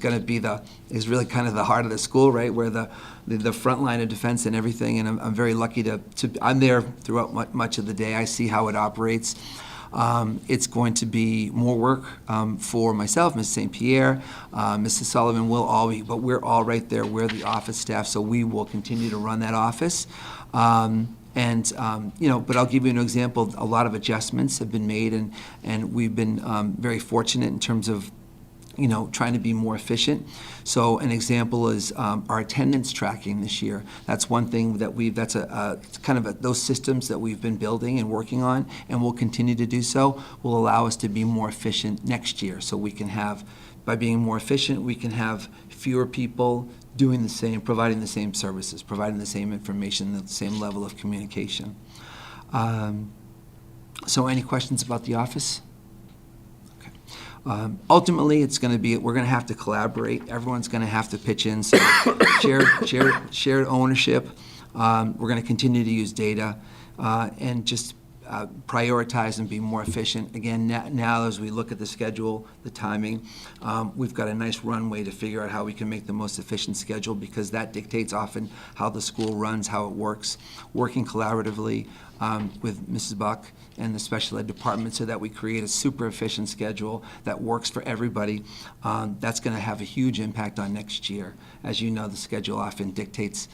really kind of the heart of the school, right? Where the front line of defense and everything, and I'm very lucky I'm there throughout much of the day. I see how it operates. It's going to be more work for myself, Mrs. St. Pierre, Mrs. Sullivan will all be, but we're all right there. We're the office staff, so we will continue to run that office. But I'll give you an example. A lot of adjustments have been made, and we've been very fortunate in terms of trying to be more efficient. So an example is our attendance tracking this year. That's one thing that that's those systems that we've been building and working on, and we'll continue to do so, will allow us to be more efficient next year. So we can have, by being more efficient, we can have fewer people doing the same, providing the same services, providing the same information, the same level of communication. So any questions about the office? Ultimately, it's going to be, we're going to have to collaborate. Everyone's going to have to pitch in. So shared ownership. We're going to continue to use data and just prioritize and be more efficient. Again, now as we look at the schedule, the timing, we've got a nice runway to figure out how we can make the most efficient schedule, because that dictates often how the school runs, how it works. Working collaboratively with Mrs. Buck and the special ed department so that we create a super efficient schedule that works for everybody. That's going to have a huge impact on next year. As you know, the schedule often dictates,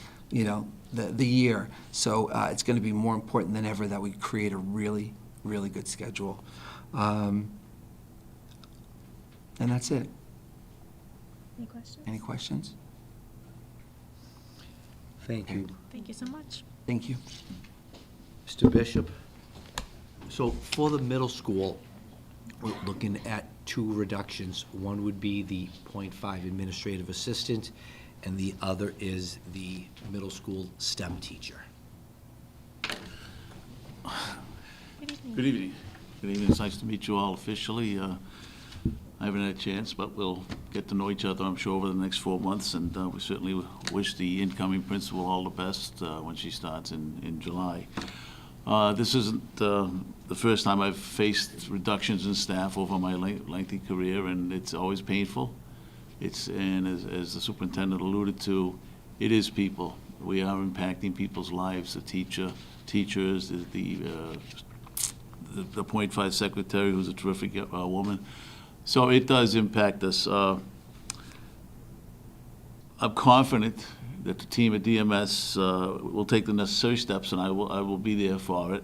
the year. So it's going to be more important than ever that we create a really, really good schedule. And that's it. Any questions? Any questions? Thank you. Thank you so much. Thank you. Mr. Bishop? So for the middle school, we're looking at 2 reductions. One would be the .5 administrative assistant, and the other is the middle school STEM teacher. Good evening. Good evening. Good evening. It's nice to meet you all officially. I haven't had a chance, but we'll get to know each other, I'm sure, over the next 4 months, and we certainly wish the incoming principal all the best when she starts in July. This isn't the first time I've faced reductions in staff over my lengthy career, and it's always painful. And as the superintendent alluded to, it is people. We are impacting people's lives, the teachers, the .5 secretary, who's a terrific woman. So it does impact us. I'm confident that the team at DMS will take the necessary steps, and I will be there for it,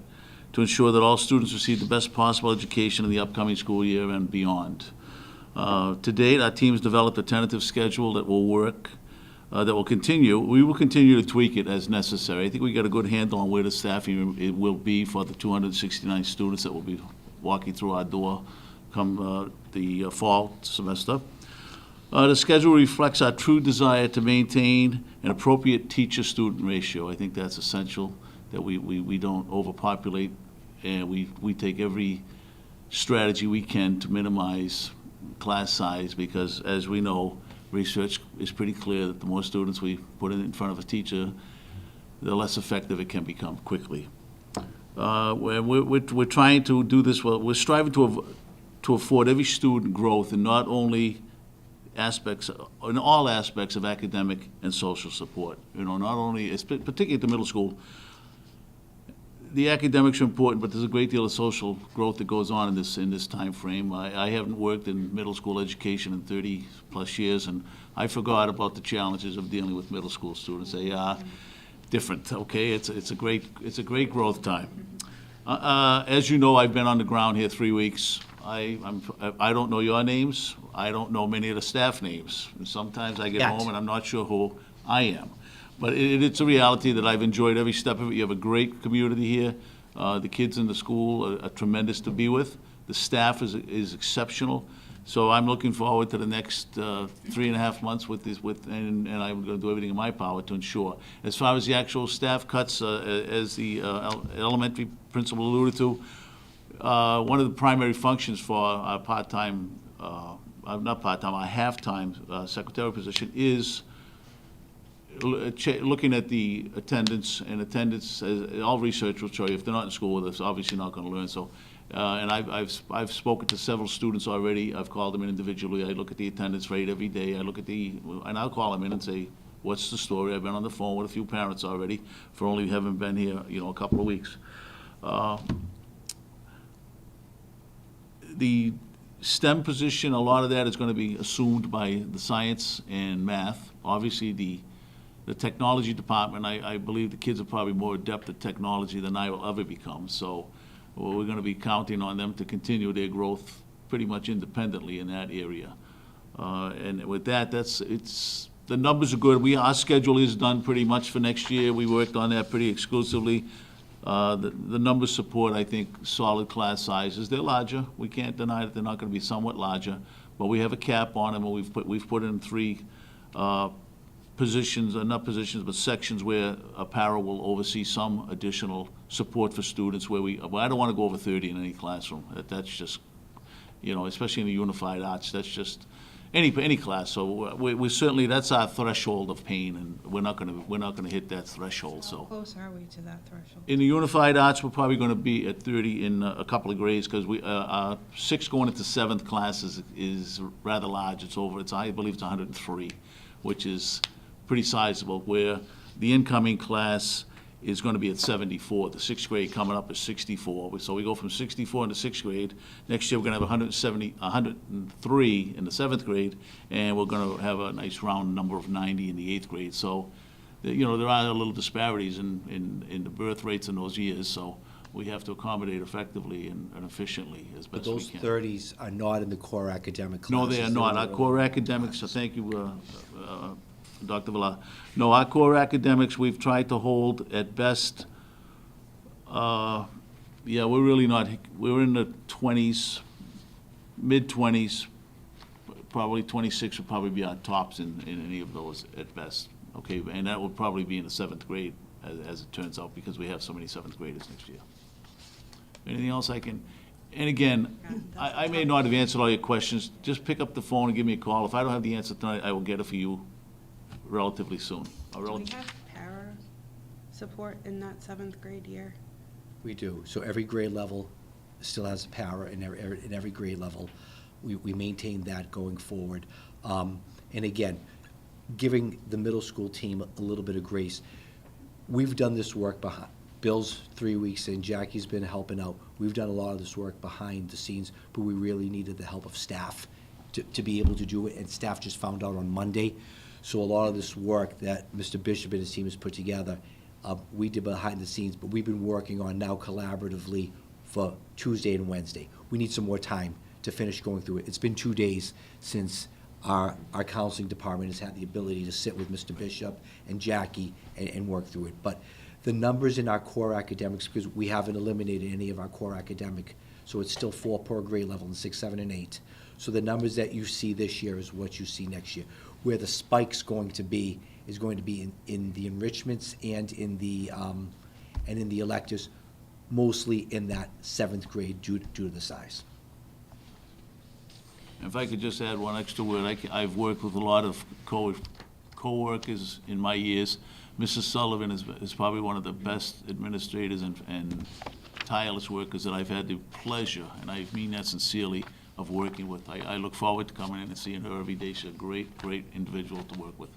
to ensure that all students receive the best possible education in the upcoming school year and beyond. To date, our team has developed a tentative schedule that will work, that will continue. We will continue to tweak it as necessary. I think we got a good handle on where the staffing it will be for the 269 students that will be walking through our door come the fall semester. The schedule reflects our true desire to maintain an appropriate teacher-student ratio. I think that's essential, that we don't overpopulate, and we take every strategy we can to minimize class size, because as we know, research is pretty clear that the more students we put in front of a teacher, the less effective it can become quickly. We're trying to do this well. We're striving to afford every student growth in not only aspects, in all aspects of academic and social support. You know, not only, particularly at the middle school, the academics are important, but there's a great deal of social growth that goes on in this time frame. I haven't worked in middle school education in 30-plus years, and I forgot about the challenges of dealing with middle school students. They are different, okay? It's a great growth time. As you know, I've been on the ground here 3 weeks. I don't know your names. I don't know many of the staff names. And sometimes I get home and I'm not sure who I am. But it's a reality that I've enjoyed every step of it. You have a great community here. The kids in the school are tremendous to be with. The staff is exceptional. So I'm looking forward to the next 3.5 months with this, and I'm going to do everything in my power to ensure. As far as the actual staff cuts, as the elementary principal alluded to, one of the primary functions for our part-time, not part-time, our half-time secretarial position is looking at the attendance, and attendance, all research will show you, if they're not in school with us, obviously not going to learn. So, and I've spoken to several students already. I've called them in individually. I look at the attendance rate every day. I look at and I'll call them in and say, what's the story? I've been on the phone with a few parents already, for only having been here, a couple of weeks. The STEM position, a lot of that is going to be assumed by the science and math. Obviously, the technology department, I believe the kids are probably more adept at technology than I will ever become. So we're going to be counting on them to continue their growth pretty much independently in that area. And with that, the numbers are good. Our schedule is done pretty much for next year. We worked on that pretty exclusively. The numbers support, I think, solid class sizes. They're larger. We can't deny that they're not going to be somewhat larger, but we have a cap on them, and we've put in 3 positions, not positions, but sections where a para will oversee some additional support for students where I don't want to go over 30 in any classroom. That's just, especially in the unified arts, that's just any class. So we certainly, that's our threshold of pain, and we're not going to hit that threshold. So how close are we to that threshold? in the unified arts, we're probably going to be at 30 in a couple of grades, because our 6th going into 7th class is rather large. I believe it's 103, which is pretty sizable, where the incoming class is going to be at 74. The 6th grade coming up is 64. So we go from 64 in the 6th grade. Next year, we're going to have 103 in the 7th grade, and we're going to have a nice round number of 90 in the 8th grade. So, there are little disparities in the birth rates in those years, so we have to accommodate effectively and efficiently as But best we those can. 30s are not in the core academic No, classes. they are not. Our core academics, so thank you, Dr. Villar. No, our core academics, we've tried to hold at best, we're really not, we're in the 20s, mid-20s, probably 26 would probably be our tops in any of those at best. Okay, and that will probably be in the 7th grade, as it turns out, because we have so many 7th graders next year. Anything else I can, and again, I may not have answered all your questions. Just pick up the phone and give me a call. If I don't have the answer tonight, I will get it for you relatively soon. Do we have para support in that 7th grade year? We do. So every grade level still has a para in every grade level. We maintain that going forward. And again, giving the middle school team a little bit of grace. We've done this work behind, Bill's 3 weeks in, Jackie's been helping out. We've done a lot of this work behind the scenes, but we really needed the help of staff to be able to do it, and staff just found out on Monday. So a lot of this work that Mr. Bishop and his team has put together We did behind the scenes, but we've been working on now collaboratively for Tuesday and Wednesday. We need some more time to finish going through it. It's been 2 days since our counseling department has had the ability to sit with Mr. Bishop and Jackie and work through it. But the numbers in our core academics, because we haven't eliminated any of our core academic, so it's still 4 per grade level in 6, 7, and 8. So the numbers that you see this year is what you see next year. Where the spike's going to be is going to be in the enrichments and in the electives, mostly in that 7th grade due to the size. If I could just add one extra word, I've worked with a lot of co-workers in my years. Mrs. Sullivan is probably one of the best administrators and tireless workers that I've had the pleasure, and I mean that sincerely, of working with. I look forward to coming in and seeing her every day. She's a great, great individual to work with.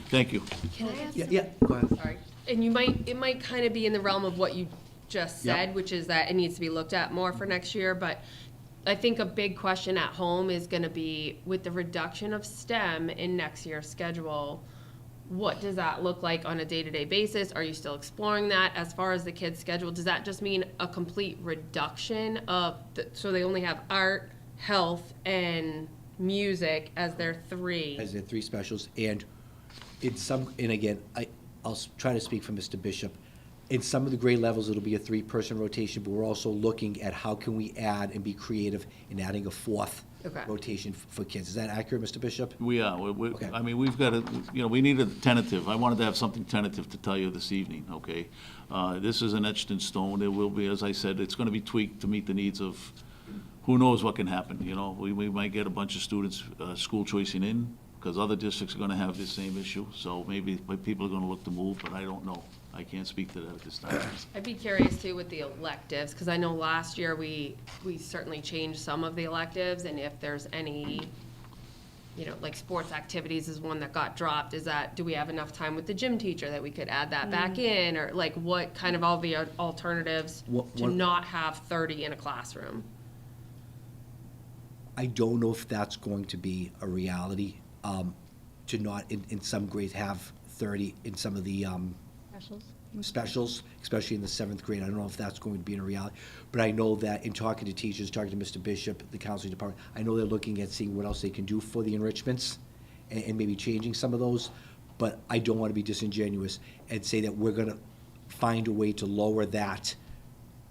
Thank you. Can I ask Yeah, go ahead. Sorry. And it might kind of be in the realm of what you just Yep. said, which is that it needs to be looked at more for next year, but I think a big question at home is gonna be, with the reduction of STEM in next year's schedule, what does that look like on a day-to-day basis? Are you still exploring that as far as the kids' schedule? Does that just mean a complete reduction of, so they only have art, health, and music as their 3? As their 3 specials, and again, I'll try to speak for Mr. Bishop. In some of the grade levels, it'll be a 3-person rotation, but we're also looking at how can we add and be creative in adding a 4th Okay. rotation for kids. Is that accurate, Mr. Bishop? We are. Okay. I mean, we've got we need a tentative. I wanted to have something tentative to tell you this evening, okay? This is an etched in stone. It will be, as I said, it's going to be tweaked to meet the needs of, who knows what can happen, you know? We might get a bunch of students school choicing in, because other districts are going to have this same issue. So maybe people are going to look to move, but I don't know. I can't speak to that at this time. I'd be curious too with the electives, because I know last year we certainly changed some of the electives, and if there's any, like sports activities is one that got dropped, do we have enough time with the gym teacher that we could add that back in, or like what kind of all the alternatives to not have 30 in a classroom? I don't know if that's going to be a reality, to not in some grades have 30 in some of the specials, especially in the 7th grade. I don't know if that's going to be a reality, but I know that in talking to teachers, talking to Mr. Bishop, the counseling department, I know they're looking at seeing what else they can do for the enrichments and maybe changing some of those, but I don't want to be disingenuous and say that we're going to find a way to lower that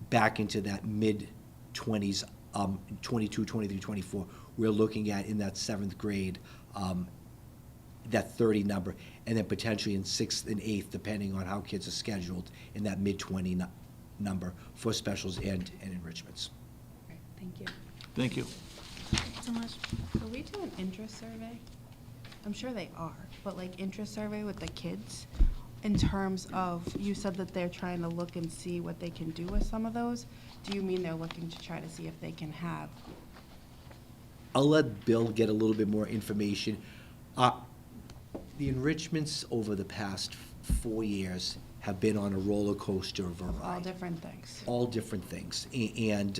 back into that mid-20s, 22, 23, 24. We're looking at in that 7th grade, that 30 number, and then potentially in 6th and 8th, depending on how kids are scheduled, in that mid-20 number for specials and enrichments. Great, thank you. Thank you. So much. Are we doing an interest survey? I'm sure they are, but like interest survey with the kids in terms of, you said that they're trying to look and see what they can do with some of those. Do you mean they're looking to try to see if they can have? I'll let Bill get a little bit more information. The enrichments over the past 4 years have been on a roller coaster of a ride. All different things. All different things. And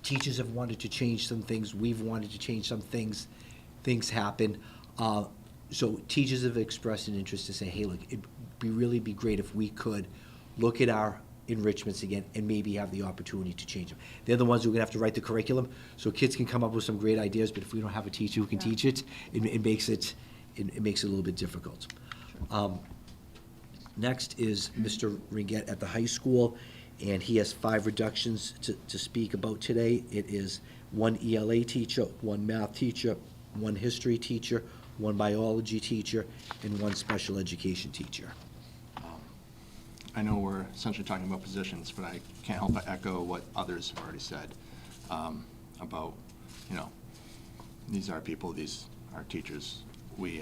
teachers have wanted to change some things. We've wanted to change some things. Things happen. So teachers have expressed an interest to say, hey, look, it'd really be great if we could look at our enrichments again and maybe have the opportunity to change them. They're the ones who are going to have to write the curriculum, so kids can come up with some great ideas, but if we don't have a teacher who can teach it, it makes it a little bit difficult. Next is Mr. Ringett at the high school, and he has 5 reductions to speak about today. It is 1 ELA teacher, 1 math teacher, 1 history teacher, 1 biology teacher, and 1 special education teacher. I know we're essentially talking about positions, but I can't help but echo what others have already said about, these are people, these are teachers. We,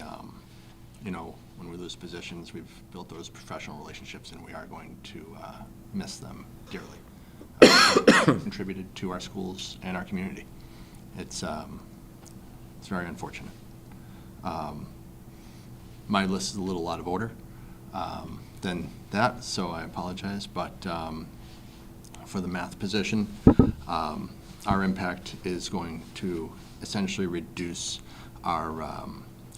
when we lose positions, we've built those professional relationships, and we are going to miss them dearly. Contributed to our schools and our community. It's very unfortunate. My list is a little out of order than that, so I apologize, but for the math position, our impact is going to essentially reduce our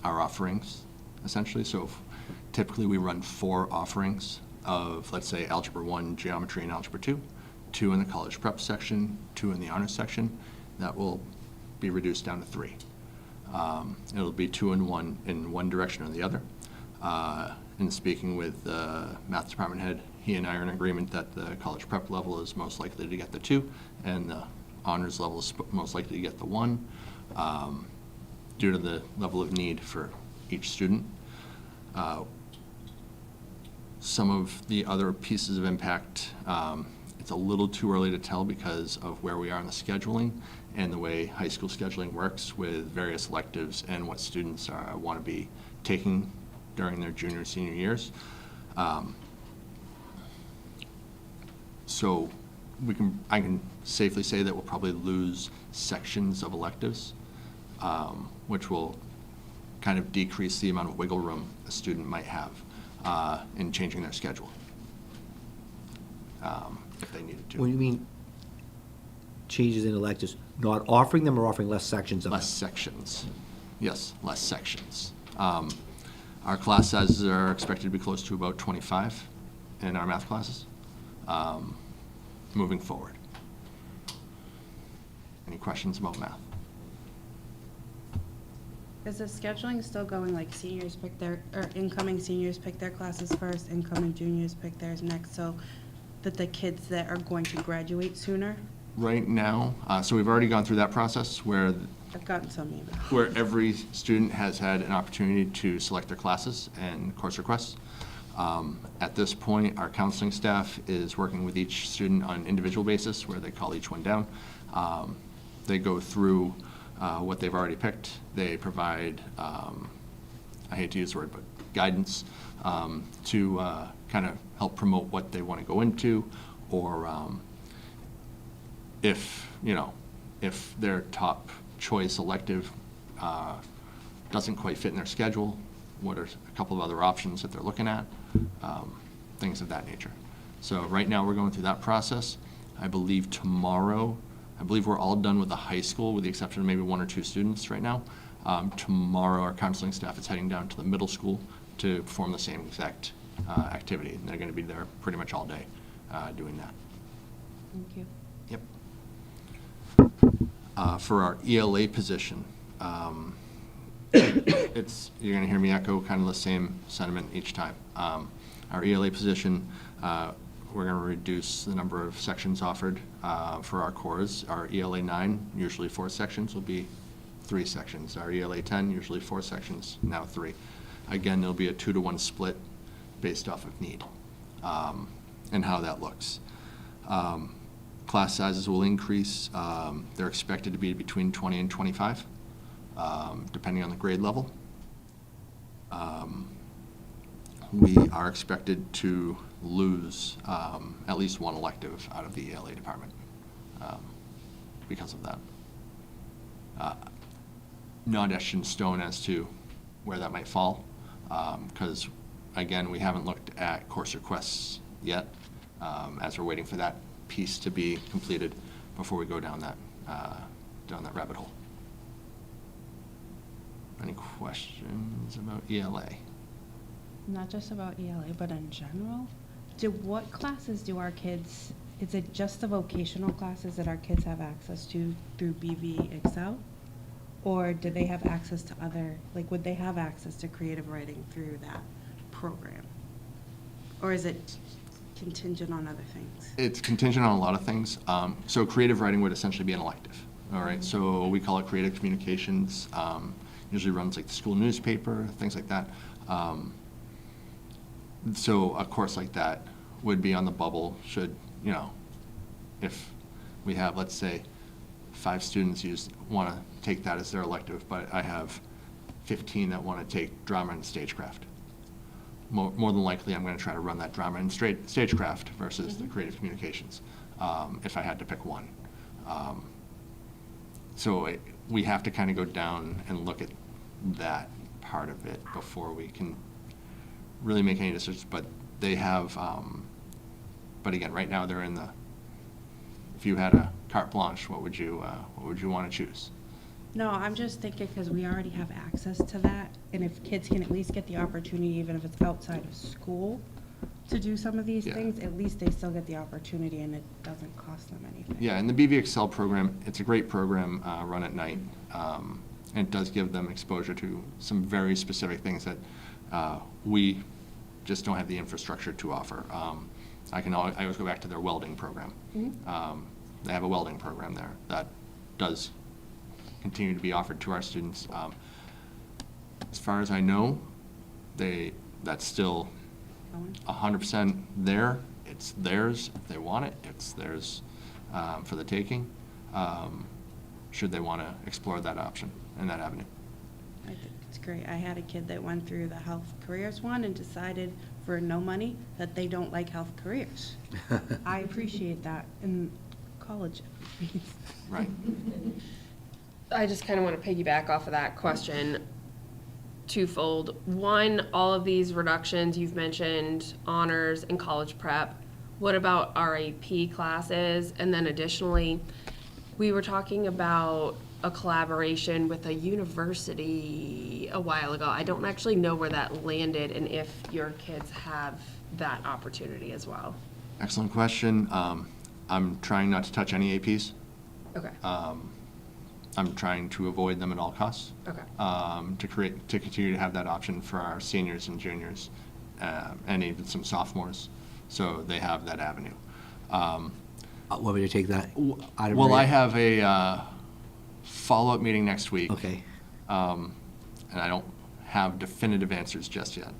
offerings, essentially. So typically we run 4 offerings of, let's say, Algebra 1, Geometry, and Algebra 2, 2 in the college prep section, 2 in the honors section. That will be reduced down to 3. It'll be 2 and 1 in one direction or the other. In speaking with the math department head, he and I are in agreement that the college prep level is most likely to get the 2, and the honors level is most likely to get the 1, due to the level of need for each student. Some of the other pieces of impact, it's a little too early to tell because of where we are in the scheduling and the way high school scheduling works with various electives and what students want to be taking during their junior and senior years. So I can safely say that we'll probably lose sections of electives, which will kind of decrease the amount of wiggle room a student might have in changing their schedule, if they needed to. What do you mean changes in electives? Not offering them or offering less sections of them? Less sections. Yes, less sections. Our class sizes are expected to be close to about 25 in our math classes, moving forward. Any questions about math? Is the scheduling still going like seniors pick their, or incoming seniors pick their classes first, incoming juniors pick theirs next, so that the kids that are going to graduate sooner? Right now, so we've already gone through that process where I've gotten some emails. where every student has had an opportunity to select their classes and course requests. At this point, our counseling staff is working with each student on an individual basis where they call each one down. They go through what they've already picked. They provide, I hate to use the word, but guidance to kind of help promote what they want to go into, or if their top choice elective doesn't quite fit in their schedule, what are a couple of other options that they're looking at, things of that nature. So right now we're going through that process. I believe tomorrow, we're all done with the high school with the exception of maybe 1 or 2 students right now. Tomorrow our counseling staff is heading down to the middle school to perform the same exact activity. And they're going to be there pretty much all day doing that. Thank you. Yep. For our ELA position, you're going to hear me echo kind of the same sentiment each time. Our ELA position, we're going to reduce the number of sections offered for our cores. Our ELA 9, usually 4 sections, will be 3 sections. Our ELA 10, usually 4 sections, now 3. Again, there'll be a 2-to-1 split based off of need and how that looks. Class sizes will increase. They're expected to be between 20 and 25, depending on the grade level. We are expected to lose at least 1 elective out of the ELA department because of that. Not etched in stone as to where that might fall, because, again, we haven't looked at course requests yet, as we're waiting for that piece to be completed before we go down that rabbit hole. Any questions about ELA? Not just about ELA, but in general, what classes do our kids, is it just the vocational classes that our kids have access to through BV Excel? Or do they have access to other, like, would they have access to creative writing through that program? Or is it contingent on other things? It's contingent on a lot of things. So creative writing would essentially be an elective, all right? So we call it creative communications. Usually runs like the school newspaper, things like that. So a course like that would be on the bubble should, if we have, let's say, 5 students want to take that as their elective, but I have 15 that want to take drama and stagecraft. More than likely, I'm going to try to run that drama and stagecraft versus the creative communications, if I had to pick one. So we have to kind of go down and look at that part of it before we can really make any decisions. But they have, but again, right now they're in the, if you had a carte blanche, what would you want to choose? No, I'm just thinking because we already have access to that, and if kids can at least get the opportunity, even if it's outside of school, to do some of these Yeah. things, at least they still get the opportunity and it doesn't cost them anything. Yeah, and the BV Excel program, it's a great program run at night. And it does give them exposure to some very specific things that we just don't have the infrastructure to offer. I always go back to their welding program. They have a welding program there that does continue to be offered to our students. As far as I know, that's still 100% there. It's theirs if they want it. It's theirs for the taking, should they want to explore that option and that avenue. I think it's great. I had a kid that went through the health careers one and decided for no money that they don't like health careers. I appreciate that in college. Right. I just kind of want to piggyback off of that question twofold. One, all of these reductions, you've mentioned honors and college prep. What about RAP classes? And then additionally, we were talking about a collaboration with a university a while ago. I don't actually know where that landed and if your kids have that opportunity as well. Excellent question. I'm trying not to touch any APs. Okay. I'm trying to avoid them at all costs. Okay. To continue to have that option for our seniors and juniors, and even some sophomores, so they have that avenue. Want me to take that? Well, I have a follow-up meeting next week. Okay. And I don't have definitive answers just yet.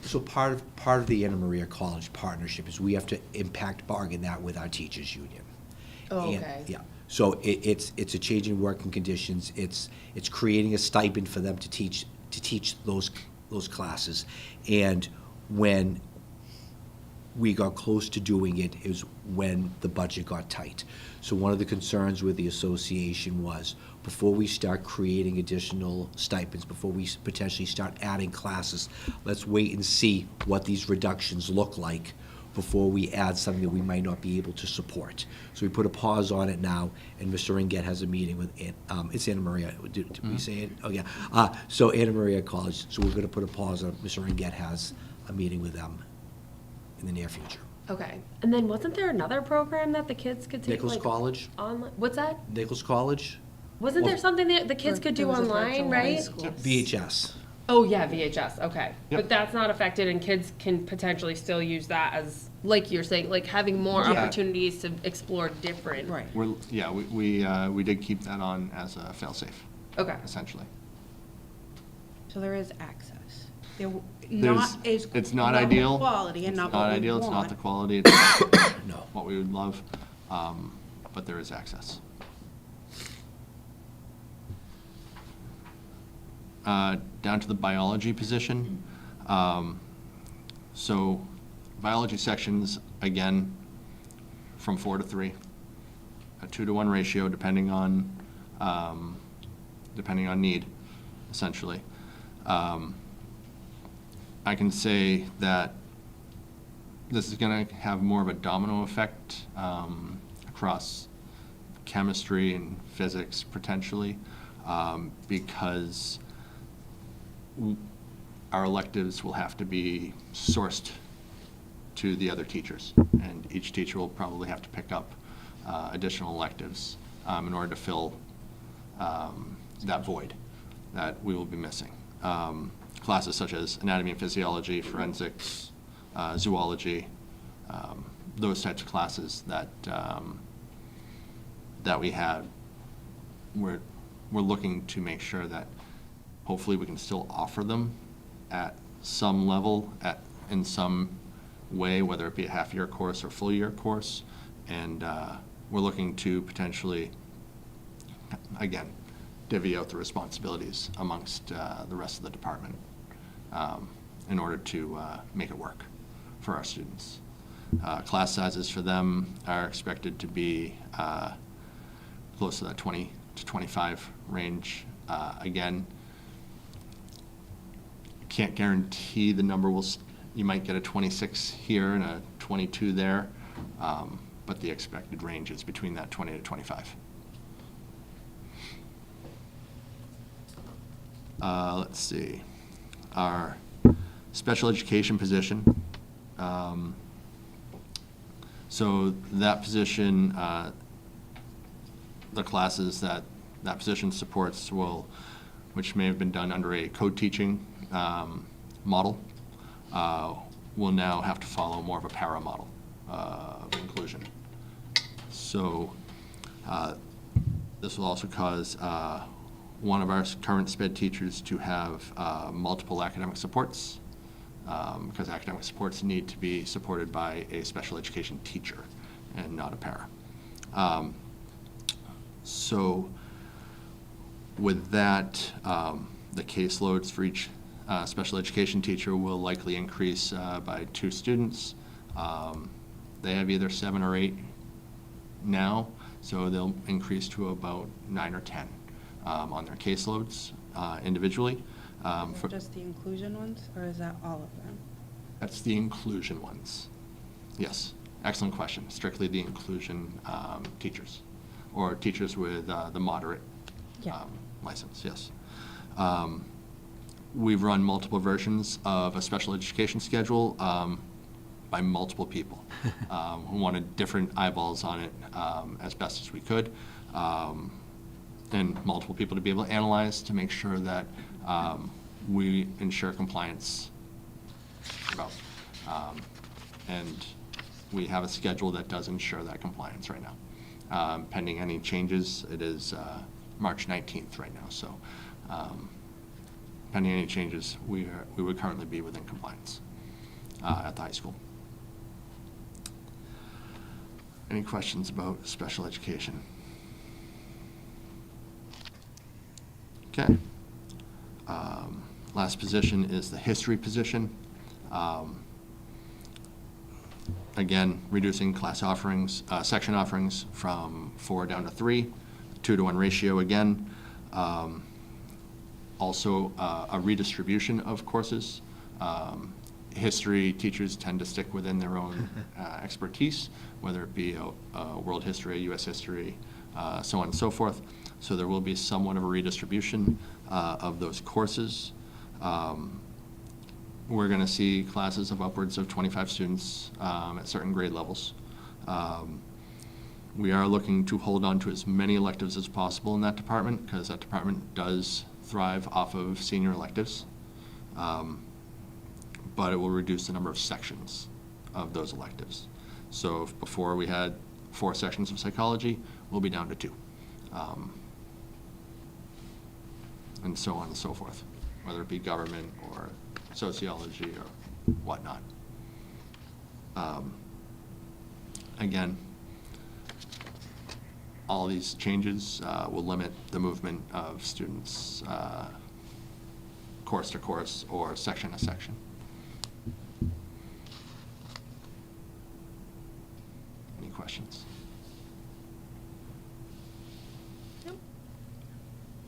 So part of the Anna Maria College partnership is we have to impact bargain that with our teachers' union. Oh, And- okay. Yeah, so it's a change in working conditions, it's creating a stipend for them to teach those classes. And when we got close to doing it is when the budget got tight. So one of the concerns with the association was, before we start creating additional stipends, before we potentially start adding classes, let's wait and see what these reductions look like before we add something that we might not be able to support. So we put a pause on it now, and Mr. Ringett has a meeting with, it's Anna Maria, did we say it? Oh, yeah. So Anna Maria College, so we're gonna put a pause on, Mr. Ringett has a meeting with them in the near future. Okay. And then wasn't there another program that the kids could take? Nichols like, College? Online? What's that? Nichols College? Wasn't Well- there something that the kids could do There was a online, virtual high right? school. VHS. Oh, yeah, VHS, okay. Yep. But that's not affected and kids can potentially still use that as, like you're saying, like having more Yeah. opportunities to explore different. Right. We did keep that on as a fail-safe, Okay. essentially. So there is access. There's- it's not ideal. Quality and not It's what not we ideal, it's not want. the quality, it's not No. what we would love, but there is access. Down to the biology position. So biology sections, again, from 4 to 3, a 2-to-1 ratio depending on need, essentially. I can say that this is going to have more of a domino effect across chemistry and physics potentially, because our electives will have to be sourced to the other teachers, and each teacher will probably have to pick up additional electives in order to fill that void that we will be missing. Classes such as anatomy and physiology, forensics, zoology, those types of classes that we have, we're looking to make sure that hopefully we can still offer them at some level, in some way, whether it be a half-year course or full-year course. And we're looking to potentially, again, divvy out the responsibilities amongst the rest of the department in order to make it work for our students. Class sizes for them are expected to be close to that 20 to 25 range. Again, can't guarantee the number will, you might get a 26 here and a 22 there, but the expected range is between that 20 to 25. Let's see. Our special education position, So that position, the classes that that position supports will, which may have been done under a code teaching model, will now have to follow more of a para model of inclusion. So this will also cause one of our current SPED teachers to have multiple academic supports, because academic supports need to be supported by a special education teacher and not a para. So with that, the caseloads for each special education teacher will likely increase by 2 students. They have either 7 or 8 now, so they'll increase to about 9 or 10 on their caseloads individually. Is that just the inclusion ones, or is that all of them? That's the inclusion ones. Yes, excellent question. Strictly the inclusion teachers, or teachers with the moderate license, yes. We've run multiple versions of a special education schedule by multiple people who wanted different eyeballs on it as best as we could, and multiple people to be able to analyze to make sure that we ensure compliance throughout. And we have a schedule that does ensure that compliance right now. Pending any changes, it is March 19th right now, so pending any changes, we would currently be within compliance at the high school. Any questions about special education? Okay. Last position is the history position. Again, reducing class offerings, section offerings from 4 down to 3, 2-to-1 ratio again. Also, a redistribution of courses. History teachers tend to stick within their own expertise, whether it be world history, U.S. history, so on and so forth. So there will be somewhat of a redistribution of those courses. We're going to see classes of upwards of 25 students at certain grade levels. We are looking to hold on to as many electives as possible in that department, because that department does thrive off of senior electives. But it will reduce the number of sections of those electives. So if before we had 4 sections of psychology, we'll be down to 2. And so on and so forth, whether it be government or sociology or whatnot. Again, all these changes will limit the movement of students course to course or section to section. Any questions?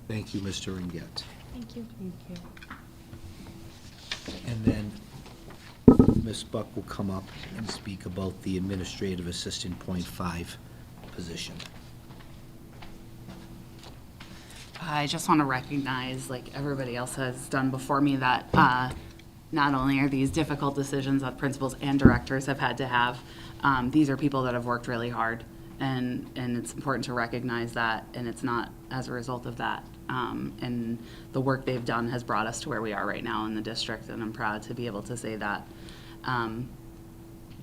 Thank you, Mr. Ringet. Thank you. Thank you. And then Ms. Buck will come up and speak about the administrative assistant .5 position. I just want to recognize, like everybody else has done before me, that not only are these difficult decisions that principals and directors have had to have, these are people that have worked really hard, and it's important to recognize that, and it's not as a result of that. And the work they've done has brought us to where we are right now in the district, and I'm proud to be able to say that.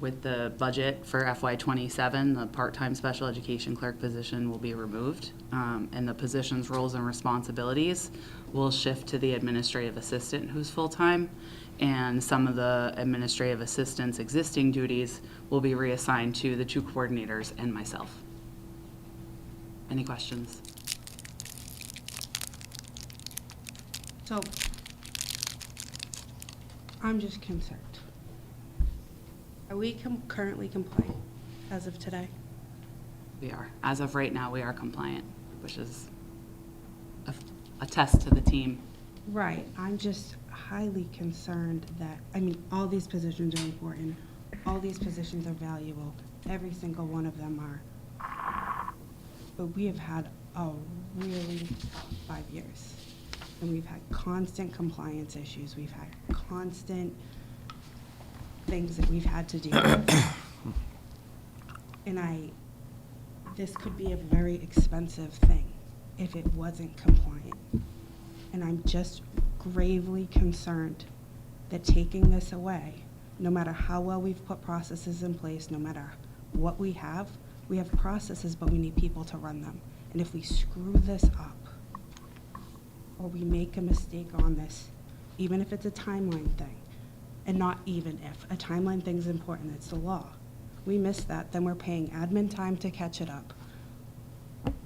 With the budget for FY27, the part-time special education clerk position will be removed, and the position's roles and responsibilities will shift to the administrative assistant who's full-time, and some of the administrative assistant's existing duties will be reassigned to the 2 coordinators and myself. Any questions? So, I'm just concerned. Are we currently compliant as of today? We are. As of right now, we are compliant, which is a test to the team. Right. I'm just highly concerned that, I mean, all these positions are important. All these positions are valuable. Every single one of them are. But we have had a really tough 5 years. And we've had constant compliance issues. We've had constant things that we've had to deal with. And this could be a very expensive thing if it wasn't compliant. And I'm just gravely concerned that taking this away, no matter how well we've put processes in place, no matter what we have processes, but we need people to run them. And if we screw this up, or we make a mistake on this, even if it's a timeline thing, and not even if, a timeline thing's important, it's the law. We miss that, then we're paying admin time to catch it up.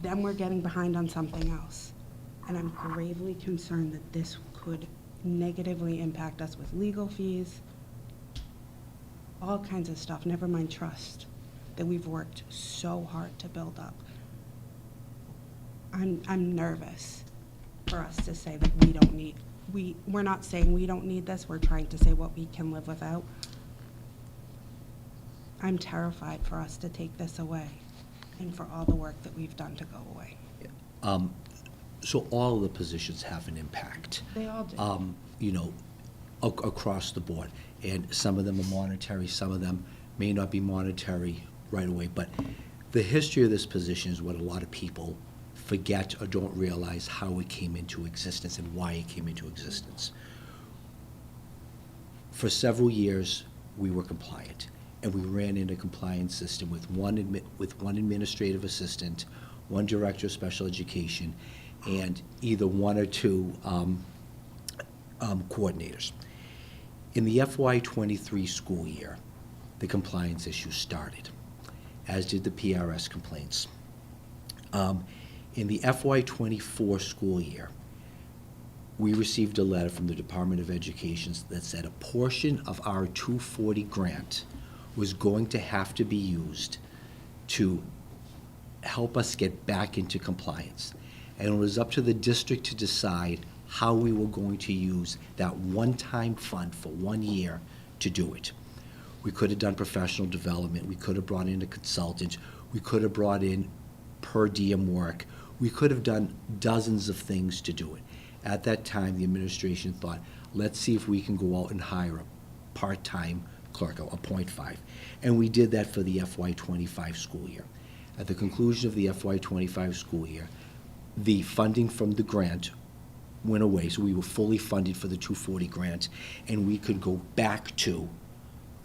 Then we're getting behind on something else. And I'm gravely concerned that this could negatively impact us with legal fees, all kinds of stuff, never mind trust, that we've worked so hard to build up. I'm nervous for us to say that we don't need, we're not saying we don't need this, we're trying to say what we can live without. I'm terrified for us to take this away and for all the work that we've done to go away. So all of the positions have an impact. They all do. You know, across the board. And some of them are monetary, some of them may not be monetary right away. But the history of this position is what a lot of people forget or don't realize how it came into existence and why it came into existence. For several years, we were compliant, and we ran in a compliance system with one administrative assistant, one director of special education, and either one or two coordinators. In the FY23 school year, the compliance issues started, as did the PRS complaints. In the FY24 school year, we received a letter from the Department of Education that said a portion of our 240 grant was going to have to be used to help us get back into compliance. And it was up to the district to decide how we were going to use that one-time fund for 1 year to do it. We could have done professional development, we could have brought in a consultant, we could have brought in per diem work, we could have done dozens of things to do it. At that time, the administration thought, let's see if we can go out and hire a part-time clerk, a .5. And we did that for the FY25 school year. At the conclusion of the FY25 school year, the funding from the grant went away, so we were fully funded for the 240 grant, and we could go back to,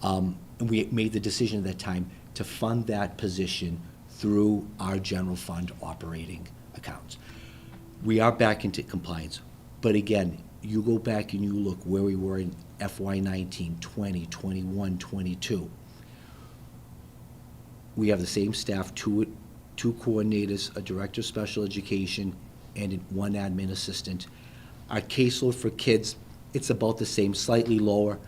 and we made the decision at that time to fund that position through our general fund operating accounts. We are back into compliance, but again, you go back and you look where we were in FY19, 20, 21, 22. We have the same staff, two coordinators, a director of special education, and one admin assistant. Our caseload for kids, it's about the same, slightly lower,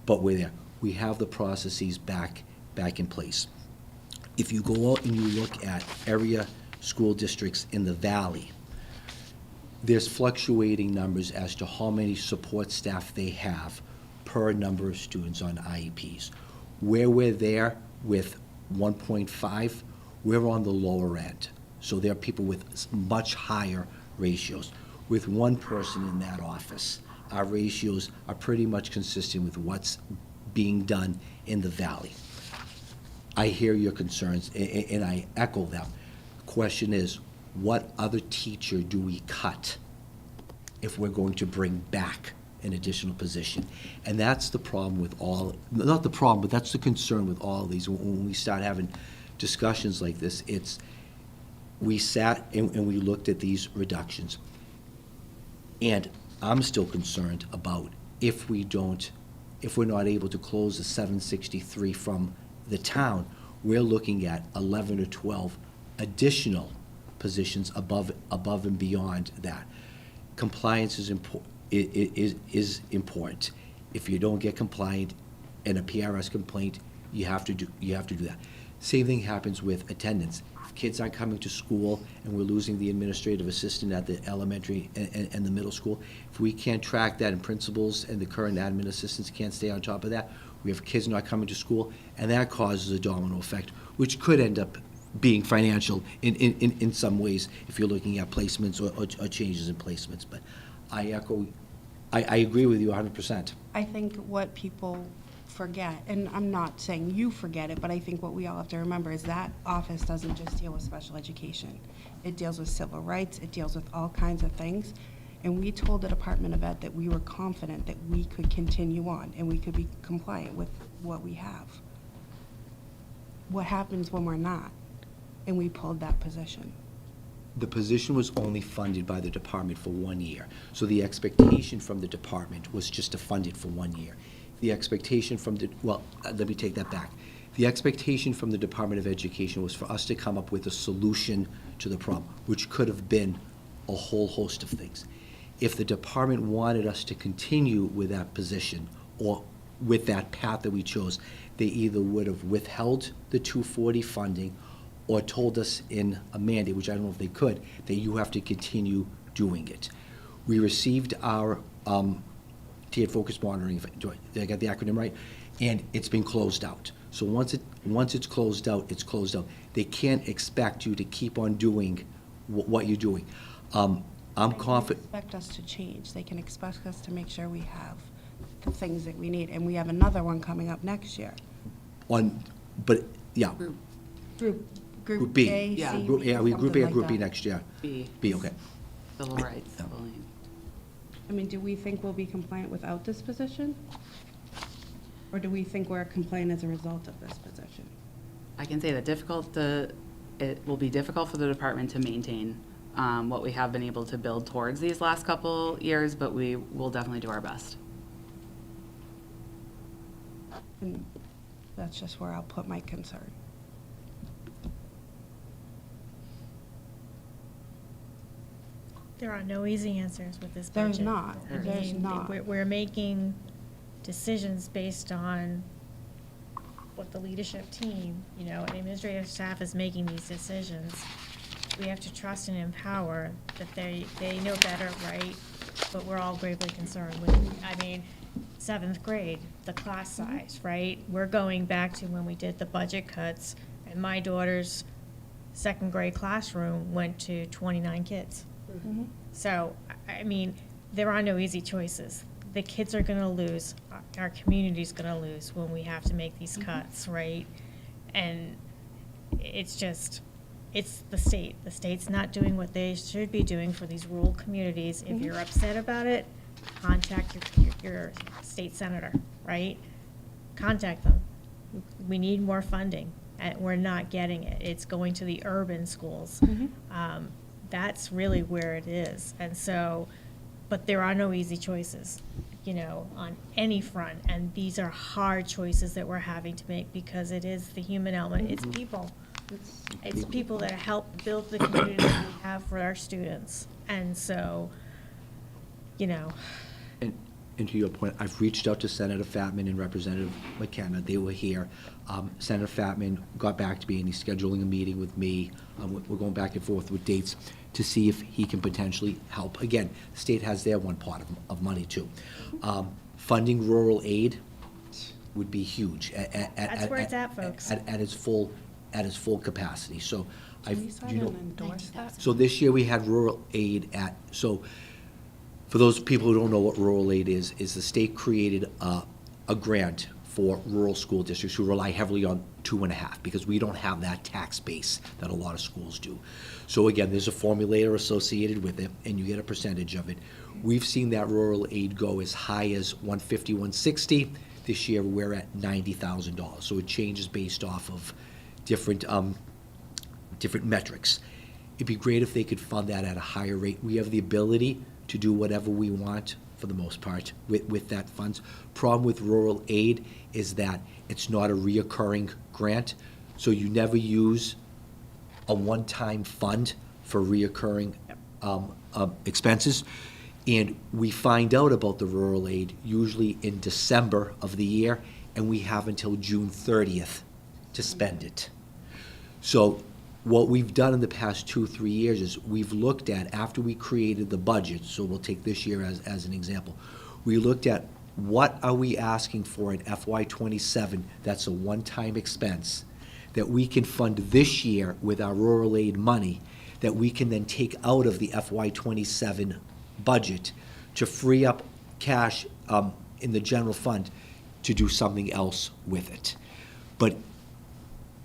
but we're there. We have the processes back in place. If you go out and you look at area school districts in the valley, there's fluctuating numbers as to how many support staff they have per number of students on IEPs. Where we're there with 1.5, we're on the lower end. So there are people with much higher ratios. With one person in that office, our ratios are pretty much consistent with what's being done in the valley. I hear your concerns, and I echo them. The question is, what other teacher do we cut if we're going to bring back an additional position? And that's the problem with all, not the problem, but that's the concern with all of these. When we start having discussions like this, we sat and we looked at these reductions. And I'm still concerned about if we're not able to close the 763 from the town, we're looking at 11 or 12 additional positions above and beyond that. Compliance is important. If you don't get compliant in a PRS complaint, you have to do that. Same thing happens with attendance. If kids aren't coming to school and we're losing the administrative assistant at the elementary and the middle school, if we can't track that and principals and the current admin assistants can't stay on top of that, we have kids not coming to school, and that causes a domino effect, which could end up being financial in some ways if you're looking at placements or changes in placements. But I agree with you 100%. I think what people forget, and I'm not saying you forget it, but I think what we all have to remember is that office doesn't just deal with special education. It deals with civil rights, it deals with all kinds of things. And we told the Department of Ed that we were confident that we could continue on and we could be compliant with what we have. What happens when we're not? And we pulled that position. The position was only funded by the department for 1 year. So the expectation from the department was just to fund it for 1 year. The expectation from the, let me take that back. The expectation from the Department of Education was for us to come up with a solution to the problem, which could have been a whole host of things. If the department wanted us to continue with that position or with that path that we chose, they either would have withheld the 240 funding or told us in a mandate, which I don't know if they could, that you have to continue doing it. We received our tiered focus monitoring, did I get the acronym right? And it's been closed out. So once it's closed out, it's closed out. They can't expect you to keep on doing what you're doing. I'm confident. They can expect us to change. They can expect us to make sure we have the things that we need. And we have another one coming up next year. But yeah. Group B. A, Yeah. C, Group, yeah, we Group A something and Group like B that. next year. B. B, okay. Civil rights, bullying. I mean, do we think we'll be compliant without this position? Or do we think we're compliant as a result of this position? I can say that it will be difficult for the department to maintain what we have been able to build towards these last couple years, but we will definitely do our best. And that's just where I'll put my concern. There are no easy answers with this budget. There's not. I There's mean, not. We're making decisions based on what the leadership team, and administrative staff is making these decisions. We have to trust and empower that they know better, right? But we're all gravely concerned with, 7th grade, the class size, right? We're going back to when we did the budget cuts, and my daughter's 2nd grade classroom went to 29 kids. So, there are no easy choices. The kids are gonna lose, our community's gonna lose when we have to make these cuts, right? And it's the state. The state's not doing what they should be doing for these rural communities. If you're upset about it, contact your state senator, right? Contact them. We need more funding, and we're not getting it. It's going to the urban schools. That's really where it is. And so, but there are no easy choices, on any front. And these are hard choices that we're having to make because it is the human element. It's people. It's people that help build the community that we have for our students. And so, And to your point, I've reached out to Senator Fatman and Representative McKenna. They were here. Senator Fatman got back to me, and he's scheduling a meeting with me. We're going back and forth with dates to see if he can potentially help. Again, the state has their one pot of money, too. Funding rural aid would be huge. That's where it's at, folks. At its full capacity. So Can we sign and endorse that? so this year we had rural aid so for those people who don't know what rural aid is the state created a grant for rural school districts who rely heavily on 2.5 because we don't have that tax base that a lot of schools do. So again, there's a formulator associated with it, and you get a percentage of it. We've seen that rural aid go as high as $150, $160. This year, we're at $90,000. So it changes based off of different metrics. It'd be great if they could fund that at a higher rate. We have the ability to do whatever we want, for the most part, with that funds. Problem with rural aid is that it's not a reoccurring grant, so you never use a one-time fund for reoccurring expenses. And we find out about the rural aid usually in December of the year, and we have until June 30th to spend it. So what we've done in the past 2-3 years is we've looked at, after we created the budget, so we'll take this year as an example, we looked at what are we asking for in FY27 that's a one-time expense that we can fund this year with our rural aid money that we can then take out of the FY27 budget to free up cash in the general fund to do something else with it. But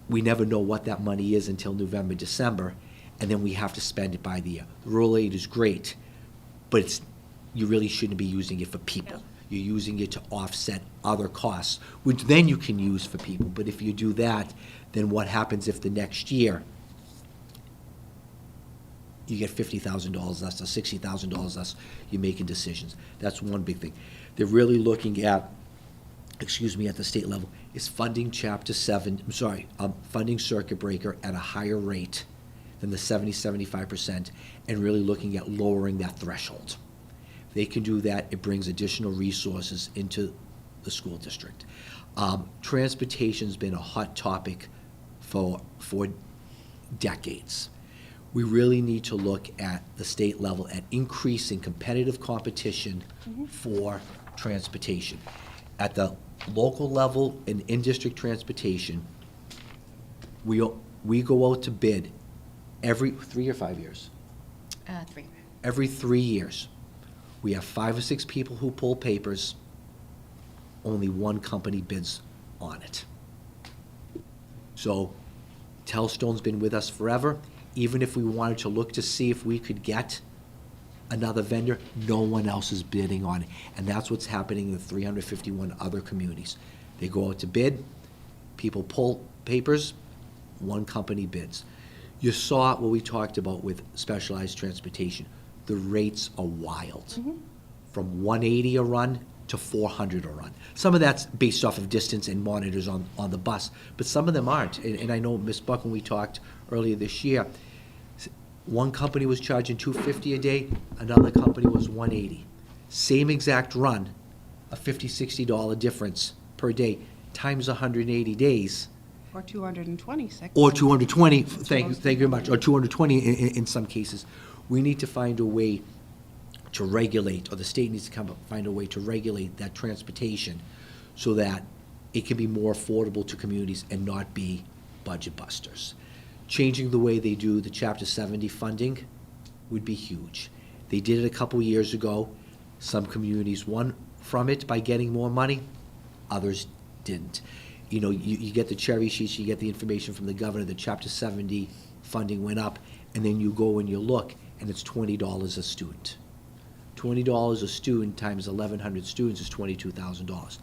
we never know what that money is until November, December, and then we have to spend it by the year. Rural aid is great, but you really shouldn't be using it for people. You're using it to offset other costs, which then you can use for people. But if you do that, then what happens if the next year you get $50,000 less or $60,000 less? You're making decisions. That's one big thing. They're really looking at, at the state level, is funding funding circuit breaker at a higher rate than the 75%, and really looking at lowering that threshold. If they can do that, it brings additional resources into the school district. Transportation's been a hot topic for decades. We really need to look at the state level at increasing competitive competition for transportation. At the local level and in-district transportation, we go out to bid every 3 or 5 years? 3. Every 3 years. We have 5 or 6 people who pull papers. Only one company bids on it. So Telstone's been with us forever. Even if we wanted to look to see if we could get another vendor, no one else is bidding on it. And that's what's happening in the 351 other communities. They go out to bid, people pull papers, one company bids. You saw what we talked about with specialized transportation. The rates are wild. From 180 a run to 400 a run. Some of that's based off of distance and monitors on the bus, but some of them aren't. And I know, Ms. Buck, when we talked earlier this year, one company was charging $250 a day, another company was $180. Same exact run, a $50, $60 difference per day, times 180 days. Or 226. Or 220, thank you very much, or 220 in some cases. We need to find a way to regulate, or the state needs to find a way to regulate that transportation so that it can be more affordable to communities and not be budget busters. Changing the way they do the Chapter 70 funding would be huge. They did it a couple years ago. Some communities won from it by getting more money, others didn't. You know, you get the cherry sheets, you get the information from the governor that Chapter 70 funding went up, and then you go and you look, and it's $20 a student. $20 a student times 1,100 students is $22,000.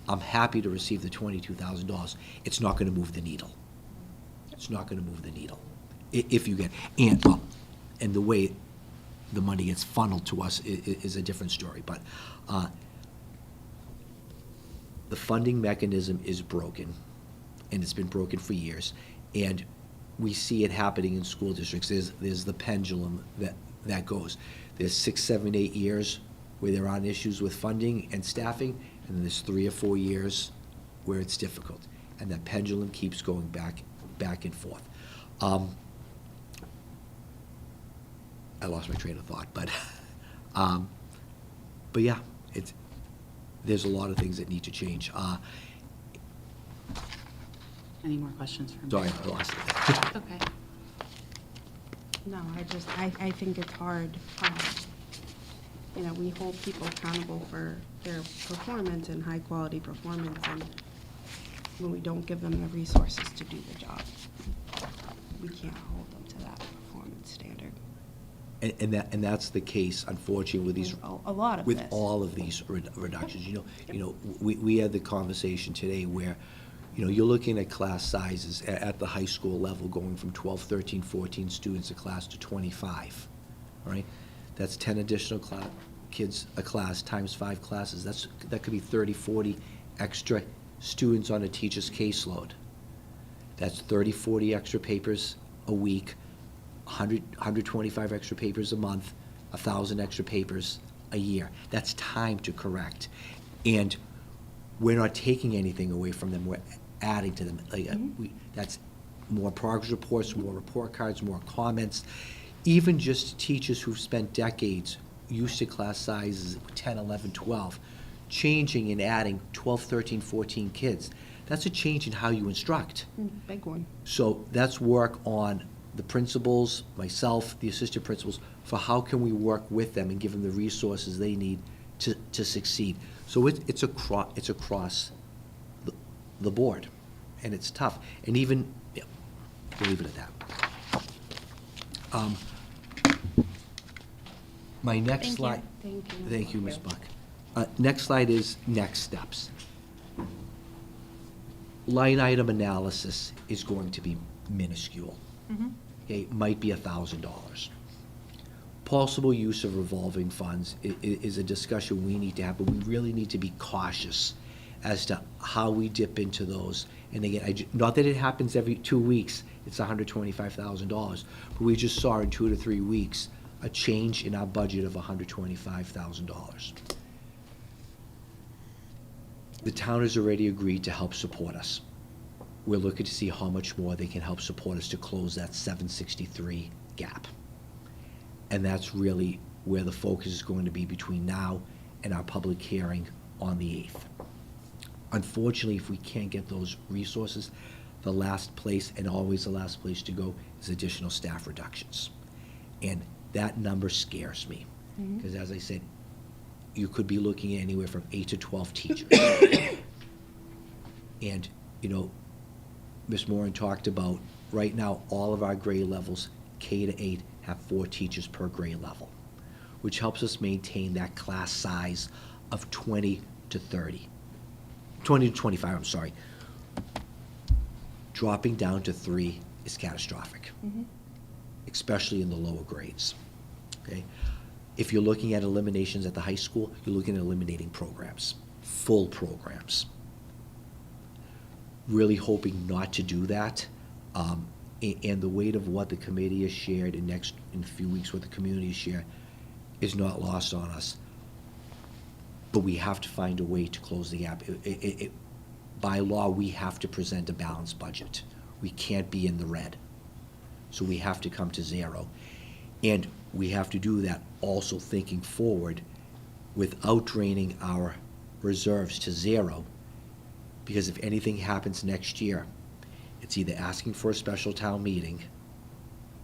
I'm happy to receive the $22,000. It's not going to move the needle. It's not going to move the needle. If you get, and the way the money gets funneled to us is a different story. But the funding mechanism is broken, and it's been broken for years. And we see it happening in school districts. There's the pendulum that goes. There's 6, 7, 8 years where there aren't issues with funding and staffing, and then there's 3 or 4 years where it's difficult. And that pendulum keeps going back and forth. I lost my train of thought, but yeah, there's a lot of things that need to change. Any more questions from Sorry, you? I lost it. Okay. No, I think it's hard. You know, we hold people accountable for their performance and high-quality performance, and when we don't give them the resources to do the job, we can't hold them to that performance standard. And that's the case, unfortunately, with these. A lot of with this. all of these reductions. You know, we had the conversation today where, you know, you're looking at class sizes at the high school level going from 12, 13, 14 students a class to 25, right? That's 10 additional kids a class times 5 classes. That could be 30, 40 extra students on a teacher's caseload. That's 30, 40 extra papers a week, 125 extra papers a month, 1,000 extra papers a year. That's time to correct. And we're not taking anything away from them, we're adding to them. That's more progress reports, more report cards, more comments. Even just teachers who've spent decades used to class sizes 10, 11, 12, changing and adding 12, 13, 14 kids. That's a change in how you instruct. Big one. So that's work on the principals, myself, the assistant principals, for how can we work with them and give them the resources they need to succeed. So it's across the board, and it's tough. And even, yeah, we'll leave it at that. My next Thank you. slide. Thank you. Thank you, Ms. Buck. Next slide is next steps. Line item analysis is going to be minuscule. Okay, might be $1,000. Possible use of revolving funds is a discussion we need to have, but we really need to be cautious as to how we dip into those. And again, not that it happens every 2 weeks, it's $125,000, but we just saw in 2 to 3 weeks a change in our budget of $125,000. The town has already agreed to help support us. We're looking to see how much more they can help support us to close that 763 gap. And that's really where the focus is going to be between now and our public hearing on the 8th. Unfortunately, if we can't get those resources, the last place, and always the last place to go, is additional staff reductions. And that number scares me, because as I said, you could be looking at anywhere from 8 to 12 teachers. And, you know, Ms. Moran talked about, right now, all of our grade levels, K to 8, have 4 teachers per grade level, which helps us maintain that class size of 20 to 30. 20 to 25, I'm sorry. Dropping down to 3 is catastrophic, especially in the lower grades, okay? If you're looking at eliminations at the high school, you're looking at eliminating programs, full programs. Really hoping not to do that. And the weight of what the committee has shared in a few weeks, what the community has shared, is not lost on us. But we have to find a way to close the gap. By law, we have to present a balanced budget. We can't be in the red. So we have to come to zero. And we have to do that also thinking forward without draining our reserves to zero. Because if anything happens next year, it's either asking for a special town meeting,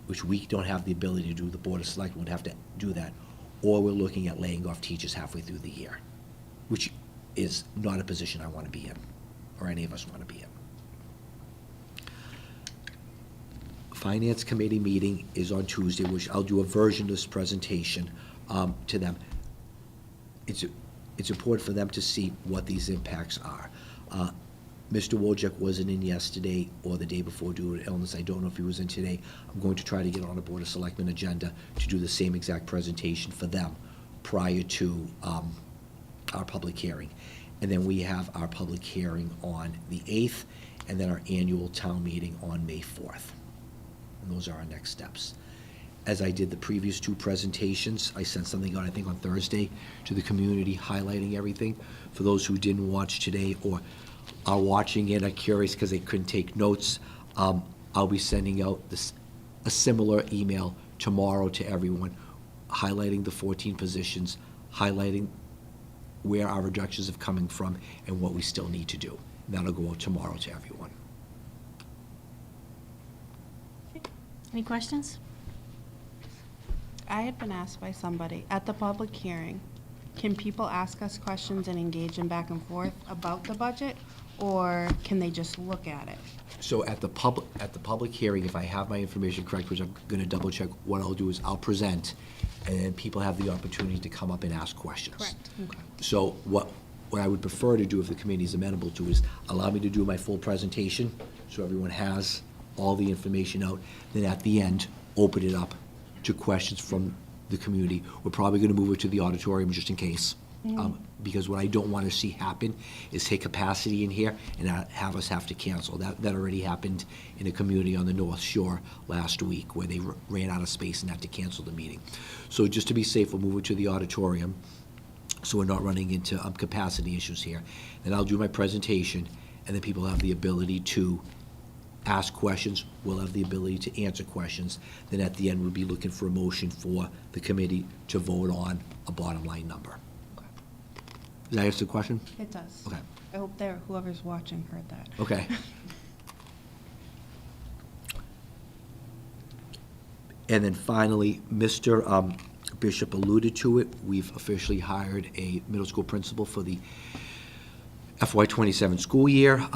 which we don't have the ability to do, the Board of Selectmen would have to do that, or we're looking at laying off teachers halfway through the year, which is not a position I want to be in, or any of us want to be in. Finance Committee meeting is on Tuesday, which I'll do a version of this presentation to them. It's important for them to see what these impacts are. Mr. Wojcik wasn't in yesterday or the day before due to illness. I don't know if he was in today. I'm going to try to get on a Board of Selectmen agenda to do the same exact presentation for them prior to our public hearing. And then we have our public hearing on the 8th, and then our annual town meeting on May 4th. And those are our next steps. As I did the previous 2 presentations, I sent something out, I think on Thursday, to the community highlighting everything. For those who didn't watch today or are watching it, are curious because they couldn't take notes, I'll be sending out a similar email tomorrow to everyone, highlighting the 14 positions, highlighting where our reductions have coming from and what we still need to do. And that'll go out tomorrow to everyone. Any questions? I had been asked by somebody at the public hearing, can people ask us questions and engage in back and forth about the budget, or can they just look at it? So at the public hearing, if I have my information correct, which I'm gonna double check, what I'll do is I'll present, and then people have the opportunity to come up and ask questions. Correct. Okay. So what I would prefer to do, if the committee is amenable to, is allow me to do my full presentation, so everyone has all the information out, then at the end, open it up to questions from the community. We're probably gonna move it to the auditorium just in case. Because what I don't want to see happen is take capacity in here and have us have to cancel. That already happened in a community on the North Shore last week where they ran out of space and had to cancel the meeting. So just to be safe, we'll move it to the auditorium so we're not running into capacity issues here. Then I'll do my presentation, and then people have the ability to ask questions. We'll have the ability to answer questions. Then at the end, we'll be looking for a motion for the committee to vote on a bottom line number. Does that answer the question? It does. Okay. I hope whoever's watching heard that. Okay. And then finally, Mr. Bishop alluded to it, we've officially hired a middle school principal for the FY27 school year.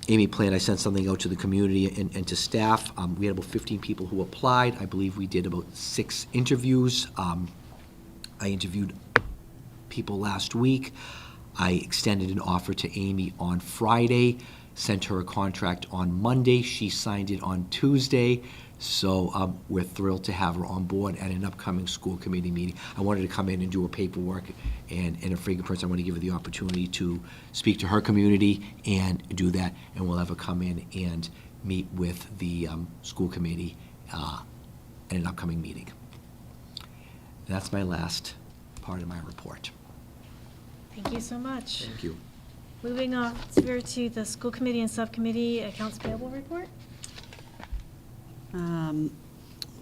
Amy planned, I sent something out to the community and to staff. We had about 15 people who applied. I believe we did about 6 interviews. I interviewed people last week. I extended an offer to Amy on Friday, sent her a contract on Monday. She signed it on Tuesday. So we're thrilled to have her on board at an upcoming school committee meeting. I wanted to come in and do her paperwork and her fingerprints. I want to give her the opportunity to speak to her community and do that. And we'll have her come in and meet with the school committee at an upcoming meeting. And that's my last part of my report. Thank you so much. Thank you. Moving on to the school committee and subcommittee accounts payable report.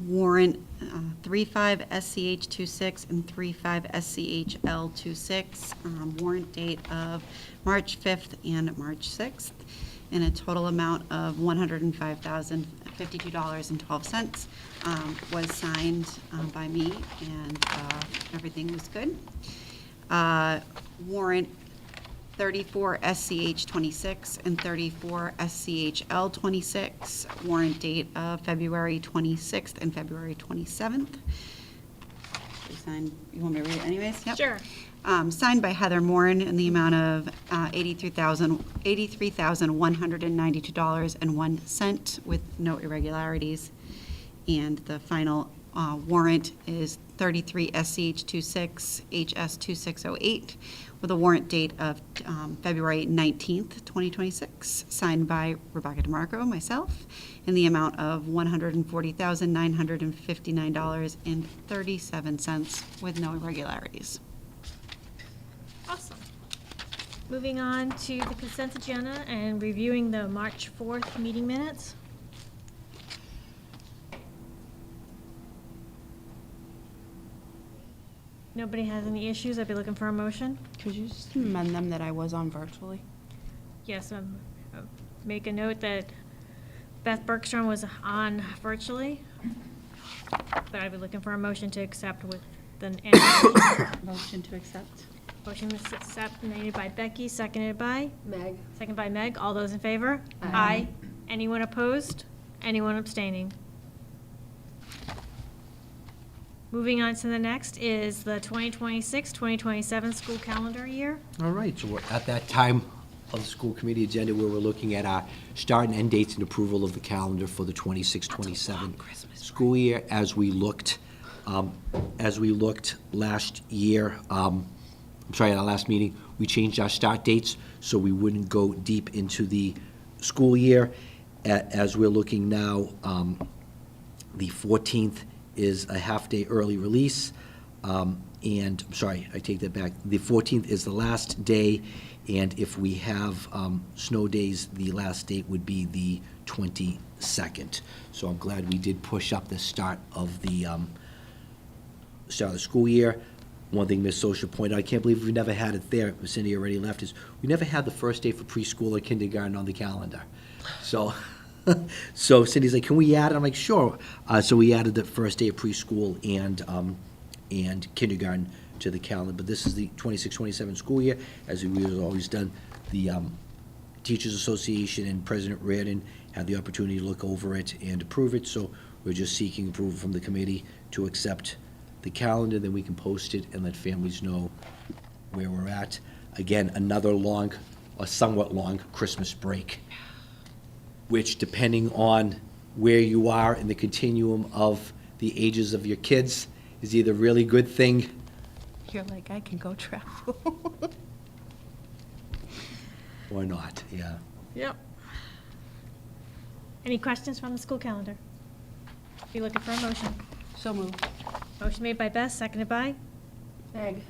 Warrant 35 SCH 26 and 35 SCHL 26, warrant date of March 5th and March 6th, in a total amount of $105,052.12. Was signed by me, and everything was good. Warrant 34 SCH 26 and 34 SCHL 26, warrant date of February 26th and February 27th. You want me to read it anyways? Yep. Sure. Signed by Heather Moran in the amount of $83,192.01 with no irregularities. And the final warrant is 33 SCH 26 HS 2608 with a warrant date of February 19th, 2026, signed by Rebecca DeMarco, myself, in the amount of $140,959.37 with no irregularities. Awesome. Moving on to the consent agenda and reviewing the March 4th meeting minutes. Nobody has any issues? I'd be looking for a motion. Could you just amend them that I was on virtually? Yes, make a note that Beth Bergstrom was on virtually, but I'd be looking for a motion to accept with the. Motion to accept. Motion to accept made by Becky, seconded by? Meg. Seconded by Meg. All those in favor? Aye. Anyone opposed? Anyone abstaining? Moving on to the next is the 2026-2027 school calendar year. All right, so we're at that time of the school committee agenda where we're looking at our start and end dates and approval of the calendar for the 26-27 school year. As we looked last year, at our last meeting, we changed our start dates so we wouldn't go deep into the school year. As we're looking now, the 14th is a half-day early release, and, I'm sorry, I take that back. The 14th is the last day, and if we have snow days, the last date would be the 22nd. So I'm glad we did push up the start of the school year. One thing Ms. Socia pointed out, I can't believe we've never had it there, Cindy already left, is we never had the first day for preschool or kindergarten on the calendar. So. So Cindy's like, can we add it? I'm like, sure. So we added the first day of preschool and kindergarten to the calendar. But this is the 26-27 school year, as we've always done. The Teachers Association and President Reardon had the opportunity to look over it and approve it. So we're just seeking approval from the committee to accept the calendar. Then we can post it and let families know where we're at. Again, another long, or somewhat long, Christmas break, which, depending on where you are in the continuum of the ages of your kids, is either a really good thing. You're like, I can go travel. Or not, yeah. Yep. Any questions from the school calendar? Be looking for a motion. So moved. Motion made by Beth, seconded by? Meg.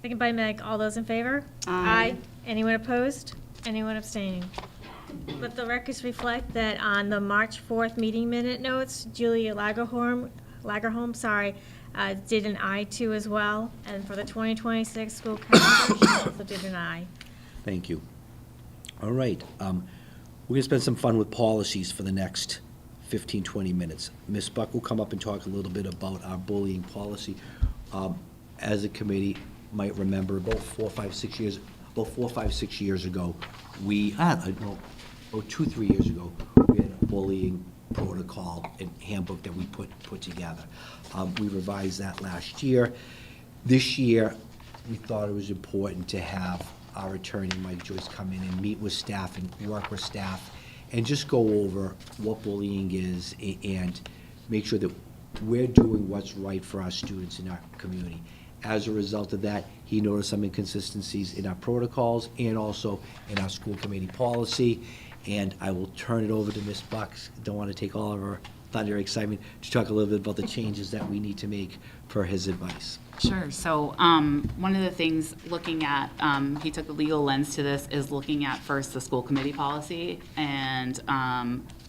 Seconded by Meg. All those in favor? Aye. Anyone opposed? Anyone abstaining? Let the records reflect that on the March 4th meeting minute notes, Julia Lagerholm, did an I too as well. And for the 2026 school calendar, she also did an I. Thank you. All right, we're gonna spend some fun with policies for the next 15, 20 minutes. Ms. Buck will come up and talk a little bit about our bullying policy. As a committee, might remember about 4 or 5, 6 years ago, we, about 2, 3 years ago, we had a bullying protocol and handbook that we put together. We revised that last year. This year, we thought it was important to have our attorney, Mike Joyce, come in and meet with staff and work with staff and just go over what bullying is and make sure that we're doing what's right for our students in our community. As a result of that, he noticed some inconsistencies in our protocols and also in our school committee policy. And I will turn it over to Ms. Buck. Don't want to take all of her thunder excitement to talk a little bit about the changes that we need to make per his advice. Sure. So one of the things looking at, he took a legal lens to this, is looking at first the school committee policy and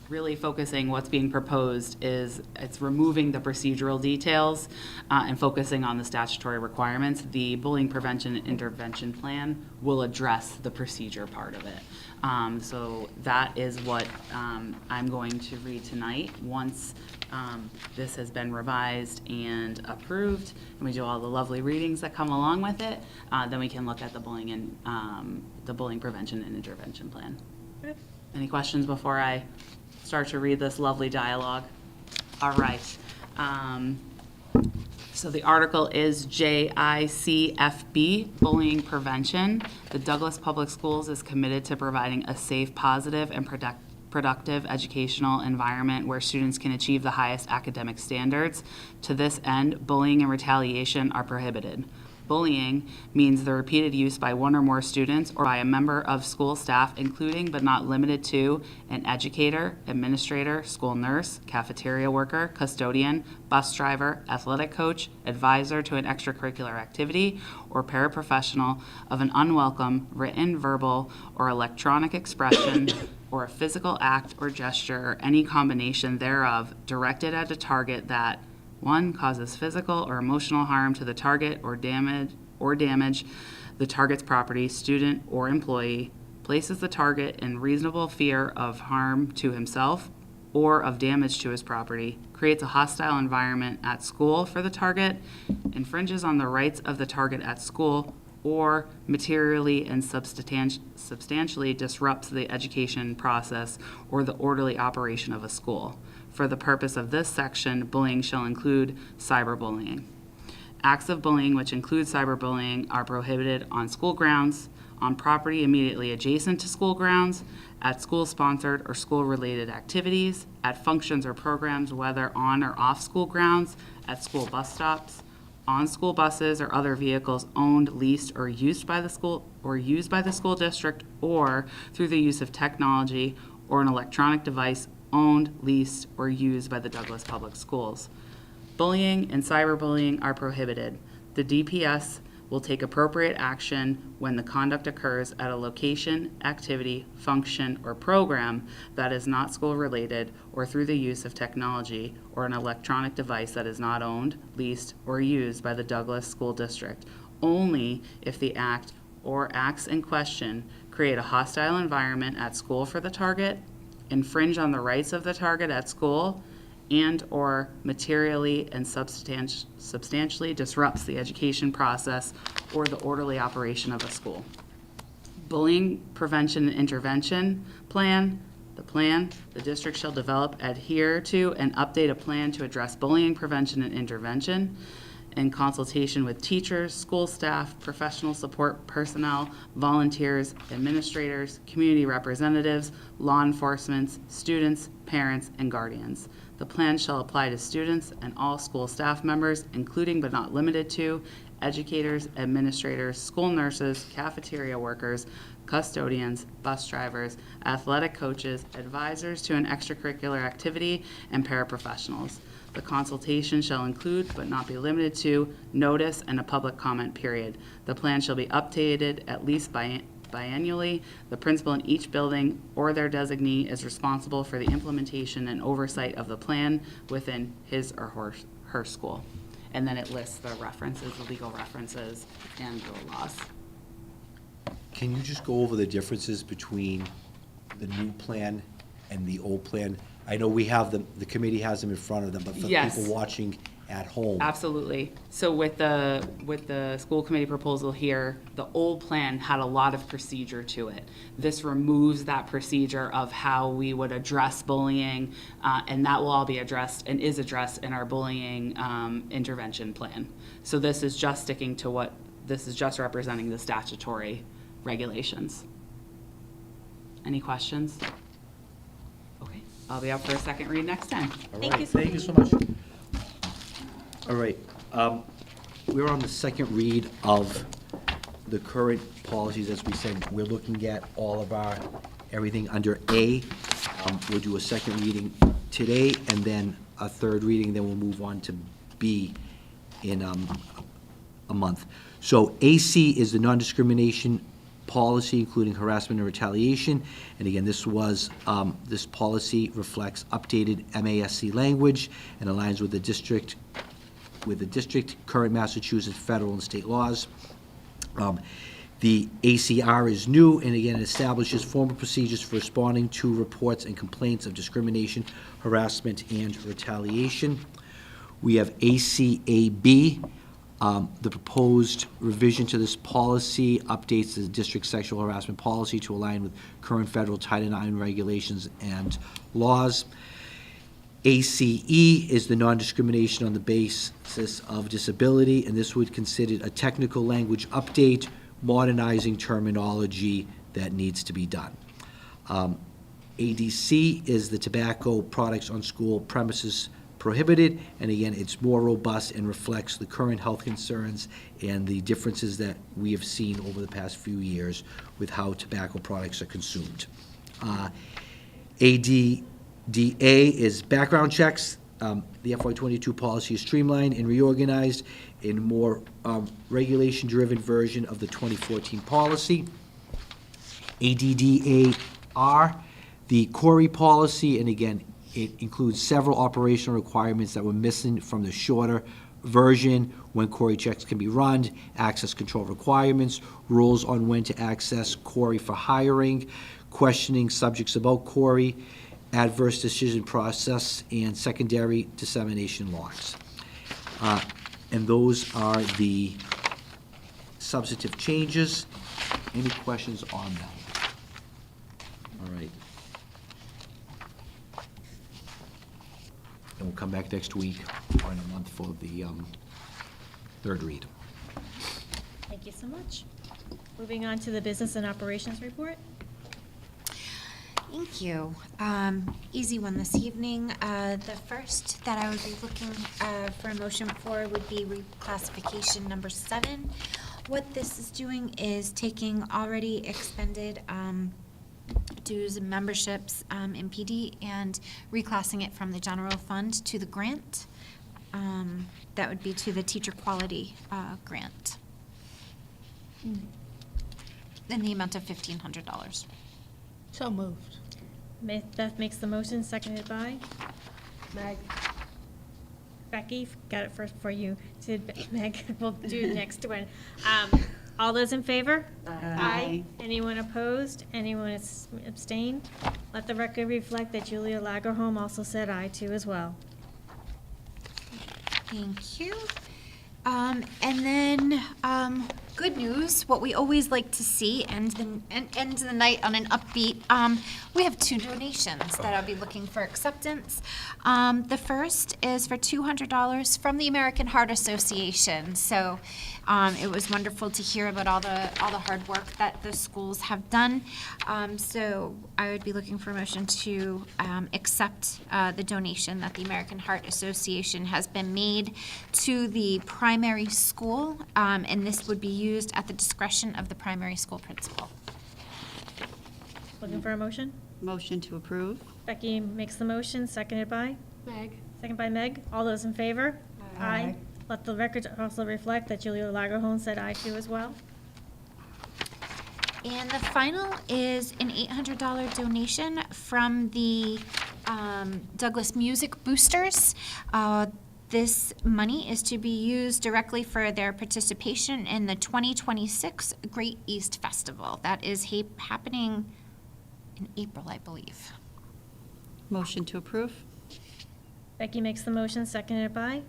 really focusing what's being proposed is it's removing the procedural details and focusing on the statutory requirements. The bullying prevention and intervention plan will address the procedure part of it. So that is what I'm going to read tonight. Once this has been revised and approved, and we do all the lovely readings that come along with it, then we can look at the bullying and the bullying prevention and intervention plan. Any questions before I start to read this lovely dialogue? All right. So the article is JICFB, Bullying Prevention. The Douglas Public Schools is committed to providing a safe, positive, and productive educational environment where students can achieve the highest academic standards. To this end, bullying and retaliation are prohibited. Bullying means the repeated use by one or more students or by a member of school staff, including but not limited to an educator, administrator, school nurse, cafeteria worker, custodian, bus driver, athletic coach, advisor to an extracurricular activity, or paraprofessional of an unwelcome written, verbal, or electronic expression or a physical act or gesture or any combination thereof directed at a target that 1, causes physical or emotional harm to the target or damage the target's property, student, or employee, places the target in reasonable fear of harm to himself or of damage to his property, creates a hostile environment at school for the target, infringes on the rights of the target at school, or materially and substantially disrupts the education process or the orderly operation of a school. For the purpose of this section, bullying shall include cyberbullying. Acts of bullying, which include cyberbullying, are prohibited on school grounds, on property immediately adjacent to school grounds, at school-sponsored or school-related activities, at functions or programs, whether on or off school grounds, at school bus stops, on school buses or other vehicles owned, leased, or used by the school district, or through the use of technology or an electronic device owned, leased, or used by the Douglas Public Schools. Bullying and cyberbullying are prohibited. The DPS will take appropriate action when the conduct occurs at a location, activity, function, or program that is not school-related or through the use of technology or an electronic device that is not owned, leased, or used by the Douglas School District, only if the act or acts in question create a hostile environment at school for the target, infringe on the rights of the target at school, and or materially and substantially disrupts the education process or the orderly operation of a school. Bullying Prevention and Intervention Plan. The district shall develop, adhere to, and update a plan to address bullying prevention and intervention in consultation with teachers, school staff, professional support personnel, volunteers, administrators, community representatives, law enforcement, students, parents, and guardians. The plan shall apply to students and all school staff members, including but not limited to educators, administrators, school nurses, cafeteria workers, custodians, bus drivers, athletic coaches, advisors to an extracurricular activity, and paraprofessionals. The consultation shall include, but not be limited to, notice and a public comment period. The plan shall be updated at least biannually. The principal in each building or their designee is responsible for the implementation and oversight of the plan within his or her school. And then it lists the references, the legal references, and the laws. Can you just go over the differences between the new plan and the old plan? I know we have them, the committee has them in front of them, but for Yes. people watching at home. Absolutely. So with the school committee proposal here, the old plan had a lot of procedure to it. This removes that procedure of how we would address bullying, and that will all be addressed and is addressed in our bullying intervention plan. So this is just sticking to this is just representing the statutory regulations. Any questions? Okay, I'll be out for a second read next time. All Thank right, you so thank you so much. All right, we're on the second read of the current policies. As we said, we're looking at all of everything under A. We'll do a second reading today, and then a third reading, then we'll move on to B in a month. So AC is the non-discrimination policy, including harassment and retaliation. And again, this policy reflects updated MASC language and aligns with the district, current Massachusetts federal and state laws. The ACR is new, and again, it establishes formal procedures for responding to reports and complaints of discrimination, harassment, and retaliation. We have ACAB. The proposed revision to this policy updates the district sexual harassment policy to align with current federal Title IX regulations and laws. ACE is the non-discrimination on the basis of disability, and this would consider a technical language update, modernizing terminology that needs to be done. ADC is the tobacco products on school premises prohibited, and again, it's more robust and reflects the current health concerns and the differences that we have seen over the past few years with how tobacco products are consumed. ADDA is background checks. The FY22 policy is streamlined and reorganized in a more regulation-driven version of the 2014 policy. ADDAR, the Corey policy, and again, it includes several operational requirements that were missing from the shorter version: when Corey checks can be run, access control requirements, rules on when to access Corey for hiring, questioning subjects about Corey, adverse decision process, and secondary dissemination logs. And those are the substantive changes. Any questions on them? All right. And we'll come back next week or in a month for the third read. Thank you so much. Moving on to the business and operations report. Thank you. Easy one this evening. The first that I would be looking for a motion for would be reclassification number 7. What this is doing is taking already expended dues and memberships in PD and reclassing it from the general fund to the grant. That would be to the teacher quality grant in the amount of $1,500. So moved. Beth makes the motion, seconded by? Meg. Becky, got it first for you. Meg, we'll do the next one. All those in favor? Aye. Anyone opposed? Anyone abstain? Let the record reflect that Julia Lagerholm also said aye too as well. Thank you. And then, good news, what we always like to see, end the night on an upbeat. We have 2 donations that I'll be looking for acceptance. The first is for $200 from the American Heart Association. So it was wonderful to hear about all the hard work that the schools have done. So I would be looking for a motion to accept the donation that the American Heart Association has been made to the primary school, and this would be used at the discretion of the primary school principal. Looking for a motion? Motion to approve. Becky makes the motion, seconded by? Meg. Second by Meg. All those in favor? Aye. Let the record also reflect that Julia Lagerholm said aye too as well. And the final is an $800 donation from the Douglas Music Boosters. This money is to be used directly for their participation in the 2026 Great East Festival. That is happening in April, I believe. Motion to approve? Becky makes the motion, seconded by?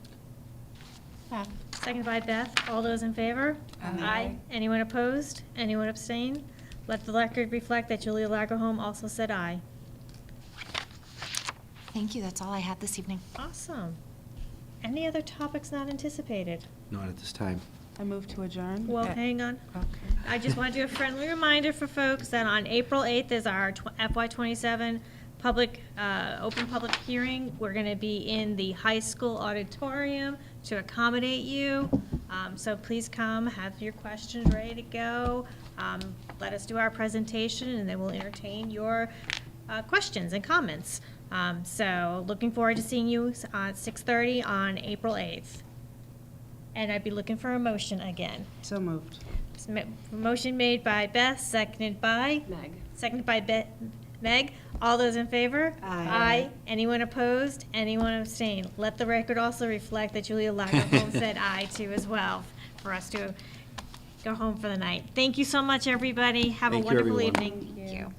Beth. Seconded by Beth. All those in favor? Aye. Anyone opposed? Anyone abstain? Let the record reflect that Julia Lagerholm also said aye. Thank you, that's all I had this evening. Awesome. Any other topics not anticipated? Not at this time. I move to adjourn. Well, hang on. Okay. I just want to do a friendly reminder for folks that on April 8th is our FY27 public, open public hearing. We're going to be in the high school auditorium to accommodate you. So please come, have your questions ready to go. Let us do our presentation, and then we'll entertain your questions and comments. So looking forward to seeing you at 6:30 on April 8th. And I'd be looking for a motion again. So moved. Motion made by Beth, seconded by? Meg. Seconded by Meg. All those in favor? Aye. Anyone opposed? Anyone abstain? Let the record also reflect that Julia Lagerholm said aye too as well, for us to go home for the night. Thank you so much, everybody. Have a Thank you, wonderful everyone. evening. Thank you.